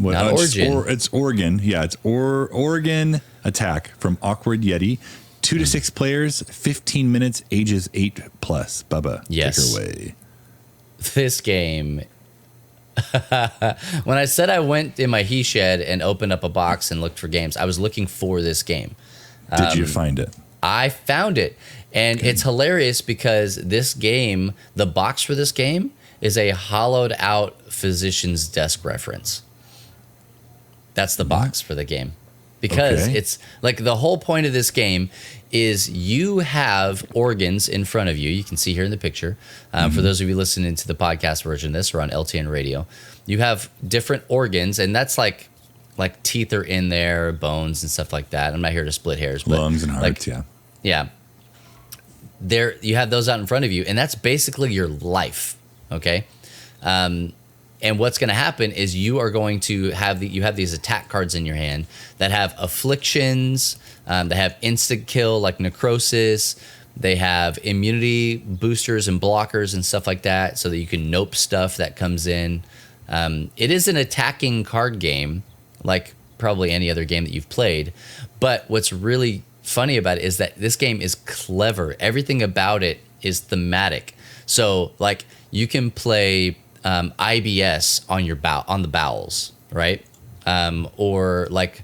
Origin. It's Oregon. Yeah, it's Oregon Attack from Awkward Yeti. 2 to 6 players, 15 minutes, ages 8+. Bubba, yes. Take her away. This game. When I said I went in my he shed and opened up a box and looked for games, I was looking for this game. Did you find it? I found it. And it's hilarious because this game, the box for this game, is a hollowed out physician's desk reference. That's the box for the game. Because it's like the whole point of this game is you have organs in front of you. You can see here in the picture. For those of you listening to the podcast version of this or on LTN radio, you have different organs, and that's like teeth are in there, bones and stuff like that. I'm not here to split hairs, but lungs and hearts, yeah. There you have those out in front of you, and that's basically your life. Okay. And what's going to happen is you are going to have these attack cards in your hand that have afflictions, that have instant kill like necrosis. They have immunity boosters and blockers and stuff like that, so that you can nope stuff that comes in. It is an attacking card game, like probably any other game that you've played. But what's really funny about it is that this game is clever. Everything about it is thematic. So like you can play IBS on the bowels, right? Or like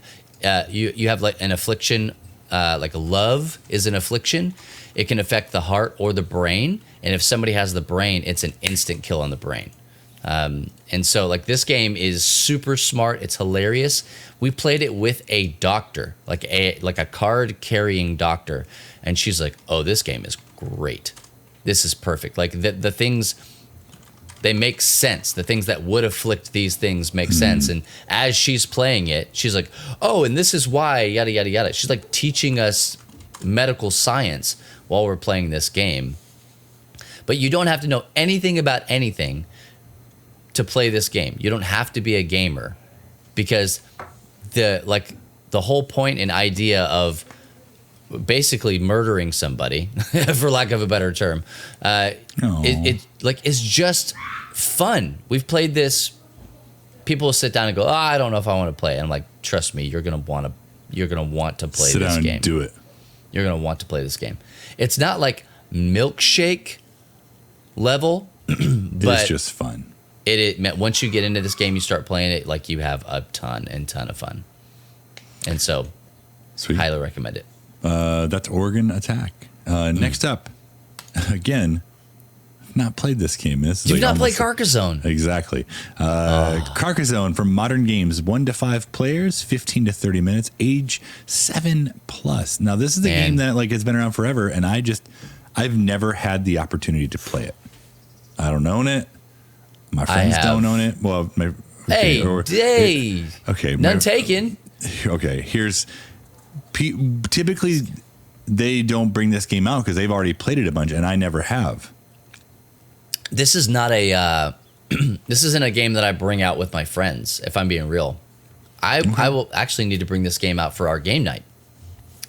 you have like an affliction, like love is an affliction. It can affect the heart or the brain, and if somebody has the brain, it's an instant kill on the brain. And so like this game is super smart. It's hilarious. We played it with a doctor, like a card carrying doctor, and she's like, "Oh, this game is great. This is perfect. Like the things." They make sense. The things that would afflict these things make sense. And as she's playing it, she's like, oh, and this is why, yada, yada, yada. She's like teaching us medical science while we're playing this game. But you don't have to know anything about anything to play this game. You don't have to be a gamer, because the whole point and idea of basically murdering somebody, for lack of a better term, it's just fun. We've played this. People will sit down and go, "Oh, I don't know if I want to play." And I'm like, "Trust me, you're gonna want to play Sit this down game. And do it. You're gonna want to play this game." It's not like milkshake level, but it's just fun. It once you get into this game, you start playing it, like you have a ton of fun. And so, Sweet. Highly recommend it. That's Oregon Attack. Next up, again, not played this game. This is You've not played Carcassonne. Exactly. Carcassonne from Modern Games, 1 to 5 players, 15 to 30 minutes, age 7+. Now, this is a game that like has been around forever, and I've never had the opportunity to play it. I don't own it. My friends don't own it. Well, none taken. Okay, here's typically they don't bring this game out because they've already played it a bunch, and I never have. This is not a this isn't a game that I bring out with my friends, if I'm being real. I will actually need to bring this game out for our game night.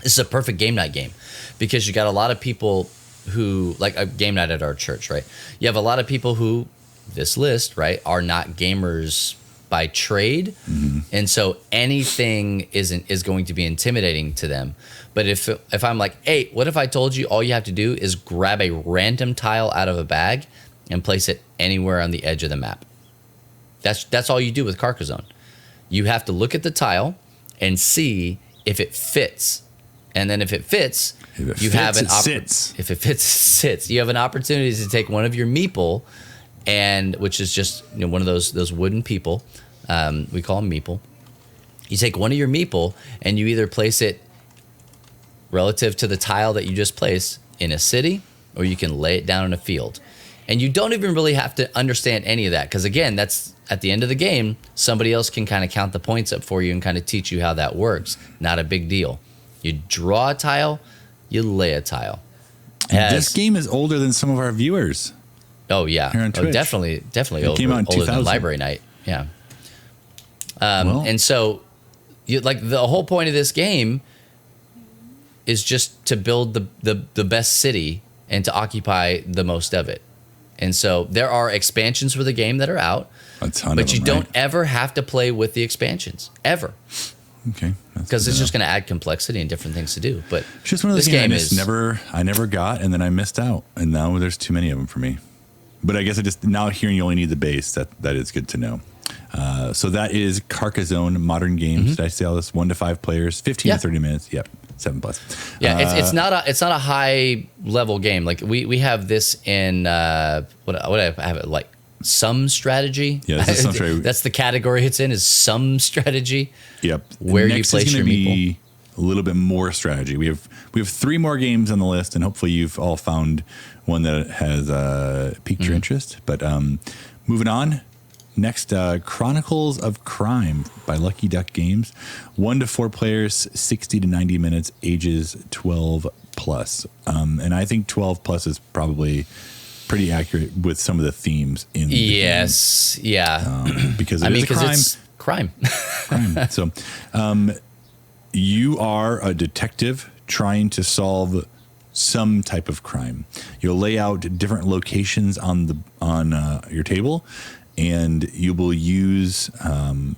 This is a perfect game night game because you got a lot of people who, like a game night at our church, right? You have a lot of people who, this list, right, are not gamers by trade, and so anything is going to be intimidating to them. But if I'm like, hey, what if I told you all you have to do is grab a random tile out of a bag and place it anywhere on the edge of the map? That's all you do with Carcassonne. You have to look at the tile and see if it fits, and then if it fits, you have an if it fits, it sits. You have an opportunity to take one of your meeple, and which is just one of those wooden people. We call them meeple. You take one of your meeple and you either place it relative to the tile that you just placed in a city, or you can lay it down in a field. And you don't even really have to understand any of that, because again, that's at the end of the game, somebody else can kind of count the points up for you and kind of teach you how that works. Not a big deal. You draw a tile, you lay a tile. This game is older than some of our viewers. Oh yeah, definitely older than Library Night. Yeah. And so, the whole point of this game is just to build the best city and to occupy the most of it. And so there are expansions for the game that are out, but you don't ever have to play with the expansions ever. Okay, because it's just going to add complexity and different things to do. But it's just one of those games I never got, and then I missed out, and now there's too many of them for me. But I guess now hearing you only need the base, that is good to know. So that is Carcassonne modern games. Did I say all this? 1 to 5 players, 15 to 30 minutes. Yep. 7+. Yeah, it's not a high level game. Like we have this in what I have it like some strategy. Yeah, this is some strategy. That's the category it's in, is some strategy. Yep. Where you place your meeple. A little bit more strategy. We have 3 more games on the list, and hopefully you've all found one that has piqued your interest. But moving on. Next, Chronicles of Crime by Lucky Duck Games. 1 to 4 players, 60 to 90 minutes, ages 12+. And I think 12+ is probably pretty accurate with some of the themes in the game. Yeah. Because it's crime. Crime. So you are a detective trying to solve some type of crime. You'll lay out different locations on your table, and you will use an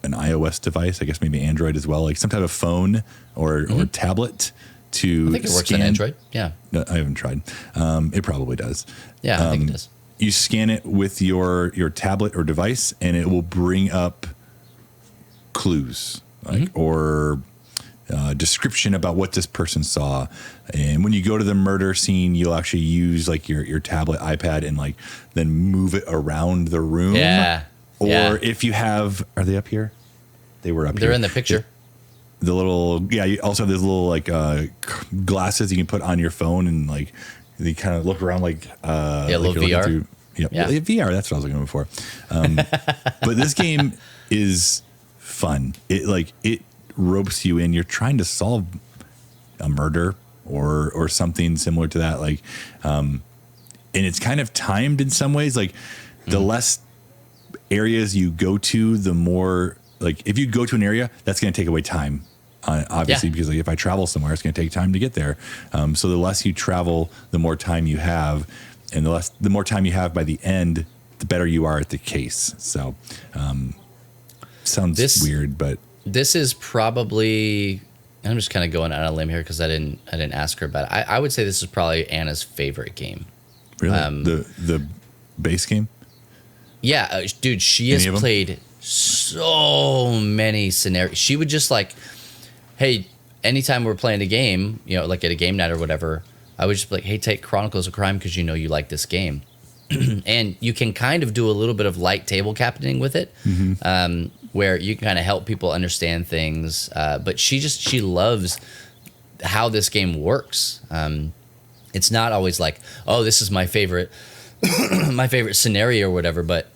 iOS device, I guess maybe Android as well, like some type of phone or tablet to I think it works on Android. Yeah. No, I haven't tried. It probably does. Yeah, I think it does. You scan it with your tablet or device, and it will bring up clues or description about what this person saw. And when you go to the murder scene, you'll actually use like your tablet, iPad, and like then move it around the room. Yeah. Or if you have, are they up here? They were up here. They're in the picture. The little, you also have these little like glasses you can put on your phone, and like they kind of look around like a little VR. Yeah, VR. That's what I was looking for. But this game is fun. It ropes you in. You're trying to solve a murder or something similar to that. And it's kind of timed in some ways. Like the less areas you go to, the more, like if you go to an area, that's going to take away time. Obviously, because like if I travel somewhere, it's going to take time to get there. So the less you travel, the more time you have, and the more time you have by the end, the better you are at the case. So sounds weird, but this is probably, I'm just kind of going out on a limb here because I didn't ask her about it. I would say this is probably Anna's favorite game. Really, the base game. Yeah, dude, she has played so many scenarios. She would just like, hey, anytime we're playing a game, like at a game night or whatever, I would just be like, hey, take Chronicles of Crime because you like this game. And you can kind of do a little bit of light table captaining with it, where you can kind of help people understand things. But she loves how this game works. It's not always like, oh, this is my favorite my favorite scenario or whatever, but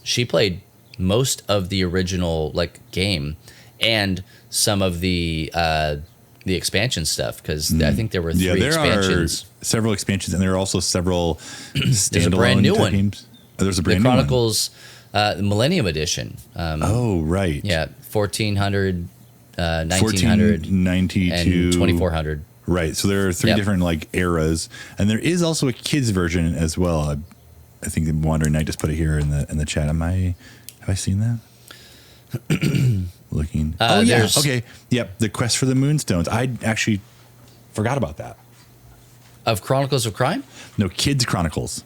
she played most of the original like game and some of the expansion stuff, because I think there were 3 expansions. Are several expansions, and there are also several standalone There's a brand new one. Games. Oh, there's a brand new one. Chronicles Millennium Edition. Right. Yeah, 1400, 1900, 1492, and 2400. Right. So there are 3 different like eras, and there is also a kids version as well. I think the Wandering Knight just put it here in the chat. Have I seen that? Looking. Oh yeah. there's- Okay. Yep. The Quest for the Moonstones. I actually forgot about that. Of Chronicles of Crime? No, Kids Chronicles.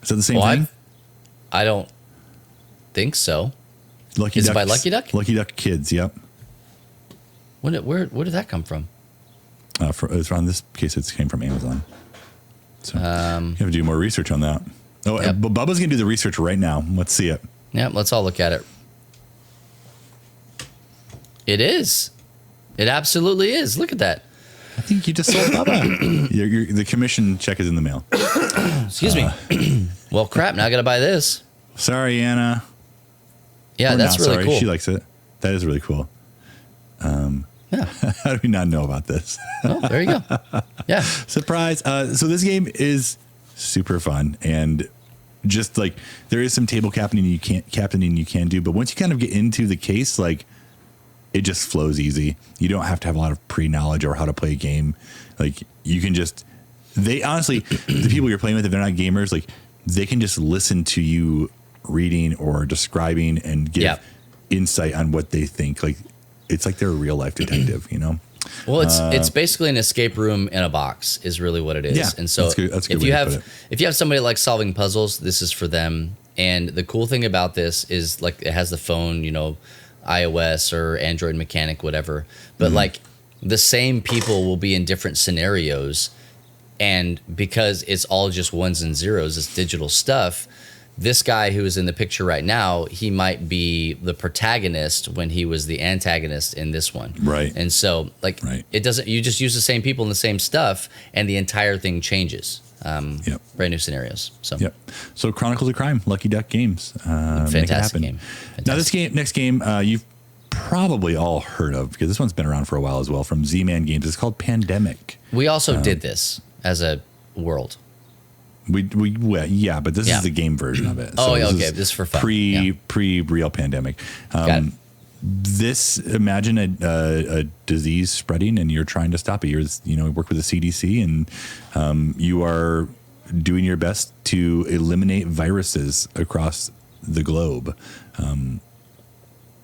Is that the same Well, thing? I don't think so. Lucky Is it by Ducks- Lucky Duck? Lucky Duck Kids. Yep. Where did that come from? It's on this case. It came from Amazon. So you have to do more research on that. Oh, Yep. but Bubba's gonna do the research right now. Let's see it. Yeah, let's all look at it. It is. It absolutely is. Look at that. I think you just sold Bubba. The commission check is in the mail. Excuse me. Well, crap. Now I got to buy this. Sorry, Anna. Yeah, Or that's not really sorry. cool. She likes it. That is really cool. Yeah. How do we not know about this? Oh, there you go. Yeah. Surprise. So this game is super fun, and just like there is some table captaining you can do, but once you kind of get into the case, like it just flows easy. You don't have to have a lot of pre-knowledge or how to play a game. Like you can just, they honestly, the people you're playing with, if they're not gamers, like they can just listen to you reading or describing and give insight on what they think. Like it's like they're a real life detective, you know? Well, it's basically an escape room in a box is really what it is. Yeah, And so that's a good if way you to put have it. if you have somebody like solving puzzles, this is for them. And the cool thing about this is like it has the phone, you know, iOS or Android mechanic, whatever. But like the same people will be in different scenarios. And because it's all just ones and zeros, it's digital stuff. This guy who is in the picture right now, he might be the protagonist when he was the antagonist in this one. Right. And so like it doesn't, you just use the same people and the same stuff and the entire thing changes. Brand new scenarios. So So Chronicles of Crime, Lucky Duck Games. fantastic game. Now this next game, you've probably all heard of because this one's been around for a while as well from Z-Man Games. It's called Pandemic. We also did this as a world. Yeah, but this is the game version of it. Oh, So okay. This is for fun. Pre real pandemic. Got it. This imagine a disease spreading and you're trying to stop it. You work with the CDC and you are doing your best to eliminate viruses across the globe.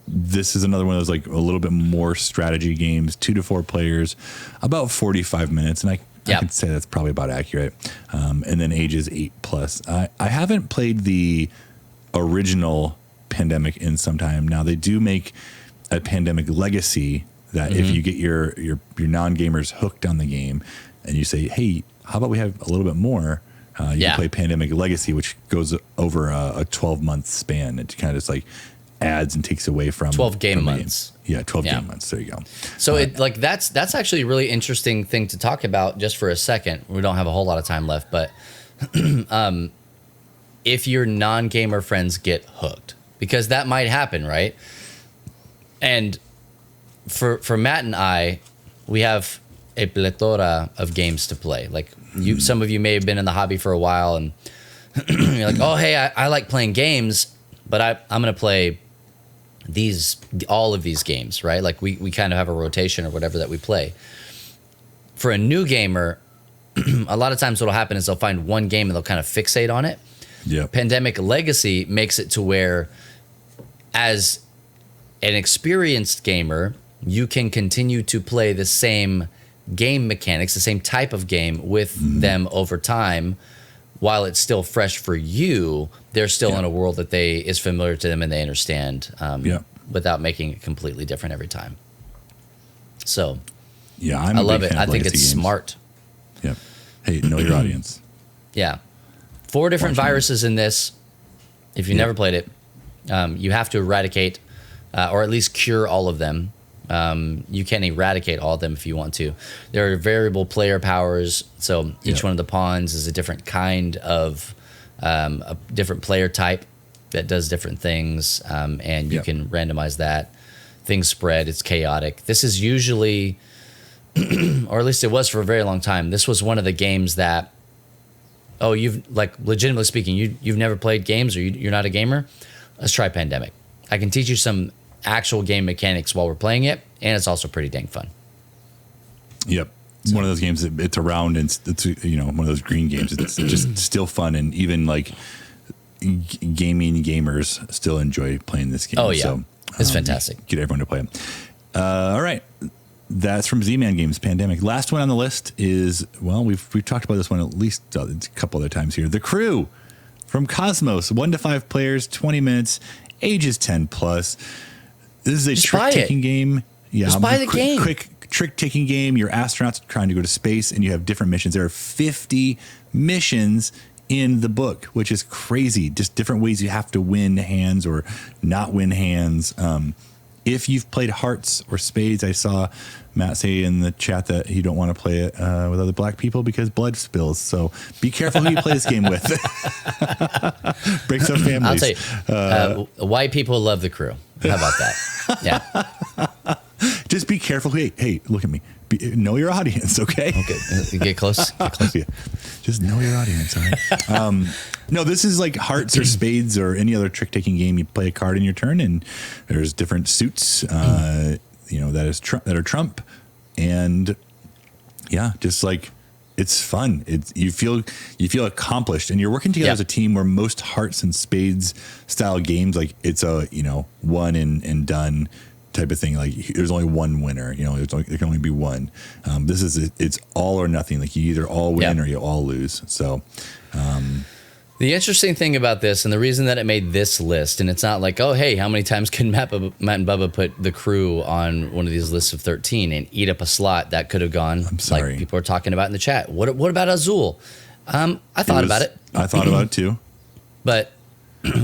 This is another one of those like a little bit more strategy games, 2 to 4 players, about 45 minutes, and I could say that's probably about accurate. And then ages 8+. I haven't played the original Pandemic in some time. Now they do make a Pandemic Legacy that if you get your non-gamers hooked on the game and you say, hey, how about we have a little bit more, you can play Pandemic Legacy, which goes over a 12-month span. It kind of just like adds and takes away from 12 game months. Yeah, 12 game months. There you go. So that's actually a really interesting thing to talk about just for a second. We don't have a whole lot of time left, but if your non-gamer friends get hooked, because that might happen, right? And for Matt and I, we have a plethora of games to play. Like some of you may have been in the hobby for a while and you're like, oh, hey, I like playing games, but I'm going to play all of these games, right? Like we kind of have a rotation or whatever that we play. For a new gamer, a lot of times what'll happen is they'll find one game and they'll kind of fixate on it. Yeah. Pandemic Legacy makes it to where as an experienced gamer, you can continue to play the same game mechanics, the same type of game with them over time. While it's still fresh for you, they're still in a world that is familiar to them and they understand without making it completely different every time. So, I love it. I think it's smart. Yeah. Hey, know your audience. Yeah. 4 different viruses in this. If you've never played it, you have to eradicate or at least cure all of them. You can eradicate all of them if you want to. There are variable player powers, so each one of the pawns is a different kind of a different player type that does different things, and you can randomize that. Things spread. It's chaotic. This is usually, or at least it was for a very long time, this was one of the games that, you've, like, legitimately speaking, you've never played games or you're not a gamer? Let's try Pandemic. I can teach you some actual game mechanics while we're playing it, and it's also pretty dang fun. Yep. It's one of those games that it's around and it's one of those green games. It's just still fun, and even like gaming gamers still enjoy playing this game. Oh, yeah. So, It's fantastic. Get everyone to play it. All right. That's from Z-Man Games, Pandemic. Last one on the list is, well, we've talked about this one at least a couple other times here. The Crew from Cosmos, 1 to 5 players, 20 minutes, ages 10 plus. This is a trick-taking game. Yeah, just buy the game. Quick trick-taking game. You're astronauts trying to go to space, and you have different missions. There are 50 missions in the book, which is crazy. Just different ways you have to win hands or not win hands. If you've played hearts or spades, I saw Matt say in the chat that he don't want to play it with other black people because blood spills. So be careful who you play this game with. Breaks up families. I'll tell you, white people love The Crew. How about that? Yeah. Just be careful. Hey, look at me. Know your audience, okay? Okay. Get close. Yeah. Just know your audience, all right? No, this is like hearts or spades or any other trick-taking game. You play a card in your turn, and there's different suits, that are trump, and yeah, just like it's fun. You feel accomplished, and you're working together as a team. Where most hearts and spades style games, like it's a one and done type of thing. Like there's only one winner. There can only be one. This is it's all or nothing. Like you either all win or you all lose. So. The interesting thing about this, and the reason that it made this list, and it's not like, oh, hey, how many times can Matt and Bubba put The Crew on one of these lists of 13 and eat up a slot that could have gone, I'm sorry. like people are talking about in the chat. What about Azul? I thought about it. I thought about it too. But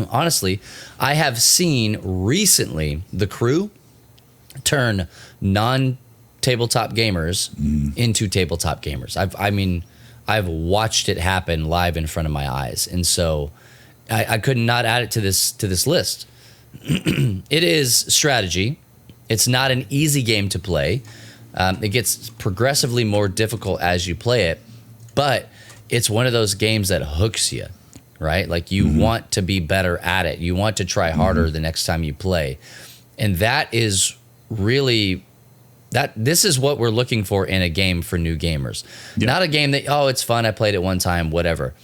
honestly, I have seen recently The Crew turn non-tabletop gamers into tabletop gamers. I've watched it happen live in front of my eyes, and so I could not add it to this list. It is strategy. It's not an easy game to play. It gets progressively more difficult as you play it, but it's one of those games that hooks you, right? Like you want to be better at it. You want to try harder the next time you play, and that is really. This is what we're looking for in a game for new gamers. Yep. Not a game that, it's fun, I played it one time, whatever.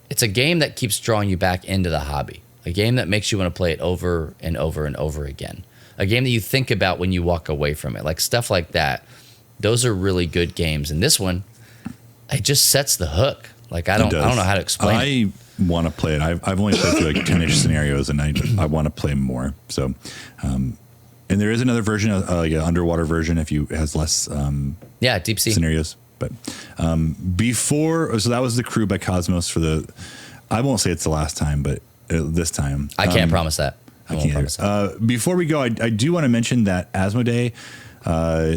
It's a game that keeps drawing you back into the hobby. A game that makes you want to play it over and over and over again. A game that you think about when you walk away from it. Like stuff like that. Those are really good games. And this one, it just sets the hook. Like I don't know how to explain it. I want to play it. I've only played through like 10-ish scenarios, and I want to play more. So, and there is another version, like an underwater version, if it has less deep sea scenarios. But so that was The Crew by Cosmos I won't say it's the last time, but this time. I can't promise that. I won't promise that. Before we go, I do want to mention that Asmodee,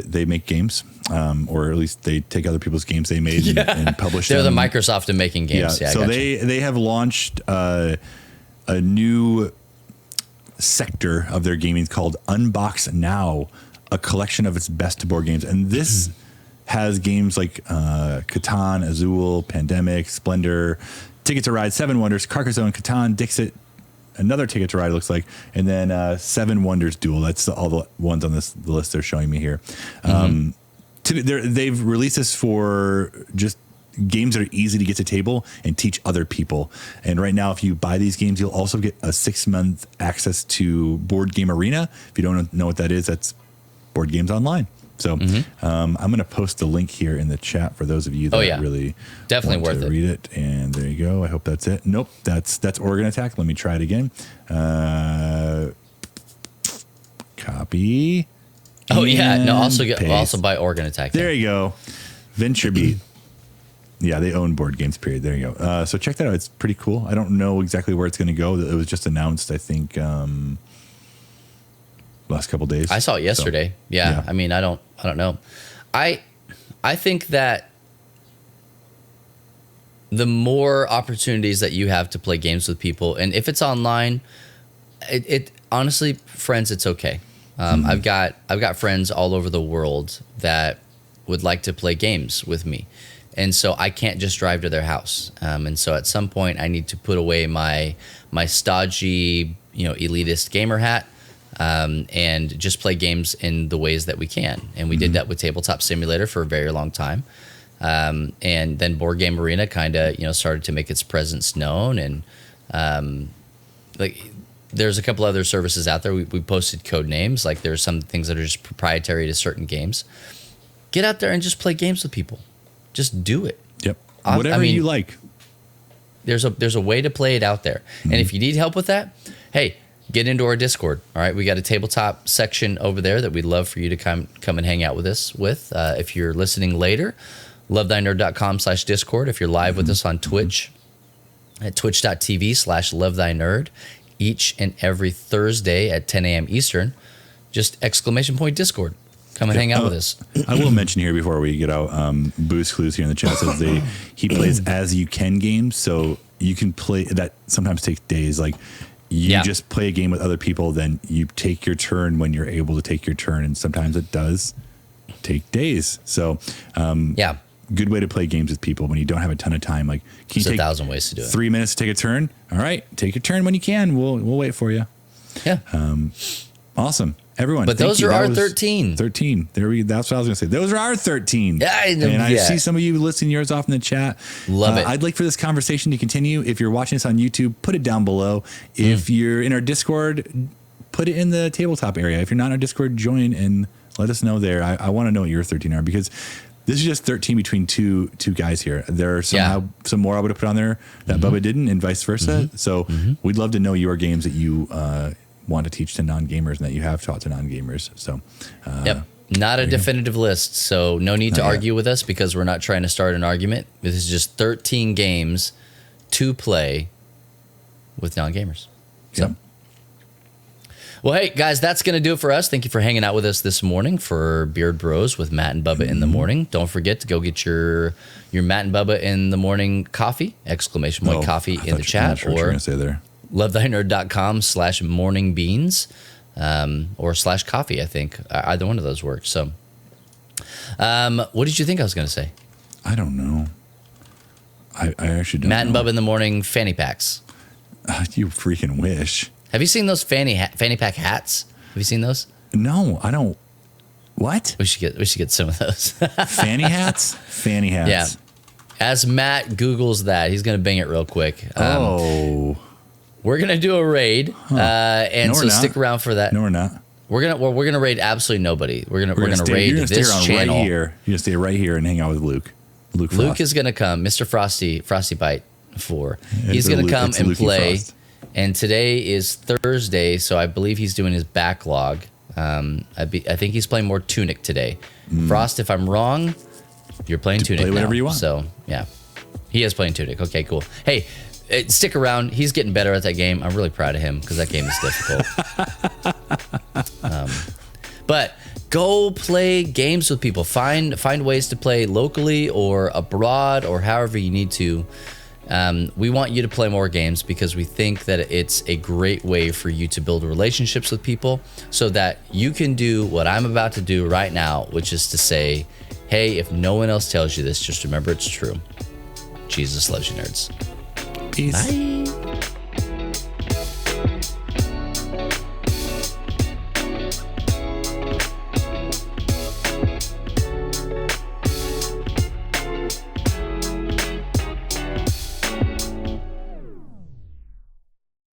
they make games, or at least they take other people's games they made and publish them. They're the Microsoft of making games. Yeah, so they have launched a new sector of their gaming called Unbox Now, a collection of its best board games. And this has games like Catan, Azul, Pandemic, Splendor, Ticket to Ride, Seven Wonders, Carcassonne, Catan, Dixit, another Ticket to Ride looks like, and then Seven Wonders Duel. That's all the ones on the list they're showing me here. They've released this for just games that are easy to get to table and teach other people. And right now, if you buy these games, you'll also get a 6-month access to Board Game Arena. If you don't know what that is, that's Board Games Online. So I'm going to post the link here in the chat for those of you that really definitely want worth to read it. And there you go. I hope that's it. Nope, that's Organ Attack. Let me try it again. Copy. Oh yeah, no. Also buy Organ Attack. There you go. Venture Beat. Yeah, they own Board Games, period. There you go. So check that out. It's pretty cool. I don't know exactly where it's going to go. It was just announced, I think, last couple days. I saw it yesterday. So, yeah. I mean, I don't know. I think that the more opportunities that you have to play games with people, and if it's online, it honestly, friends, it's okay. I've got friends all over the world that would like to play games with me. And so I can't just drive to their house. And so at some point I need to put away my stodgy, elitist gamer hat, and just play games in the ways that we can. And we did that with Tabletop Simulator for a very long time. And then Board Game Arena kind of, started to make its presence known. And Like there's a couple other services out there. We posted code names. Like there's some things that are just proprietary to certain games. Get out there and just play games with people. Just do it. Yep. Whatever you like. There's a way to play it out there. Mm-hmm. And if you need help with that, hey, get into our Discord. All right, we got a tabletop section over there that we'd love for you to come and hang out with us with. If you're listening later, lovethynerd.com/Discord. If you're live with us on Twitch, at twitch.tv/lovethynerd, each and every Thursday at 10 a.m. Eastern, just ! Discord. Come and hang out with us. I will mention here before we get out, Boost Clues here in the chat says he plays as you can games, so you can play that. Sometimes takes days. Like you just play a game with other people, then you take your turn when you're able to take your turn, and sometimes it does take days. So good way to play games with people when you don't have a ton of time. Like can you take 1,000 ways to do it. 3 minutes to take a turn? All right, take your turn when you can. We'll wait for you. Yeah. Awesome. Everyone, but those are our 13. 13. That's what I was going to say. Those are our 13. Yeah, and I see some of you listing yours off in the chat. Love it. I'd like for this conversation to continue. If you're watching this on YouTube, put it down below. If you're in our Discord, put it in the tabletop area. If you're not in our Discord, join and let us know there. I want to know what your 13 are, because this is just 13 between two guys here. There are some more I would have put on there that Bubba didn't, and vice versa. So we'd love to know your games that you want to teach to non-gamers and that you have taught to non-gamers. So not a definitive list, so no need to argue with us, because we're not trying to start an argument. This is just 13 games to play with non-gamers. So well, hey guys, that's going to do it for us. Thank you for hanging out with us this morning for Beard Bros with Matt and Bubba in the morning. Don't forget to go get your Matt and Bubba in the morning coffee, ! Coffee in the chat, or say there. lovethynerd.com/morningbeans or /coffee. I think either one of those works. So what did you think I was going to say? I don't know. I actually don't Matt and know. Bubba in the morning fanny packs. You freaking wish. Have you seen those fanny pack hats? Have you seen those? No, I don't. What? We should get some of those. Fanny hats? Fanny hats. Yeah. As Matt Googles that, he's going to bang it real quick. We're gonna do a raid, and so stick around for that. No, we're not. We're gonna raid absolutely nobody. We're gonna raid this channel. Right here. You're gonna stay right here and hang out with Luke. Luke is gonna come, Mr. Frosty Bite 4. He's gonna come and play. Frost. And today is Thursday, so I believe he's doing his backlog. I think he's playing more Tunic today. Frost, if I'm wrong, you're playing Tunic. Play whatever now. You want. So yeah, he is playing Tunic. Okay, cool. Hey. Stick around. He's getting better at that game. I'm really proud of him, because that game is difficult. But go play games with people. Find ways to play locally or abroad or however you need to. We want you to play more games, because we think that it's a great way for you to build relationships with people, so that you can do what I'm about to do right now, which is to say, hey, if no one else tells you this, just remember it's true. Jesus loves you, nerds. Peace. Bye.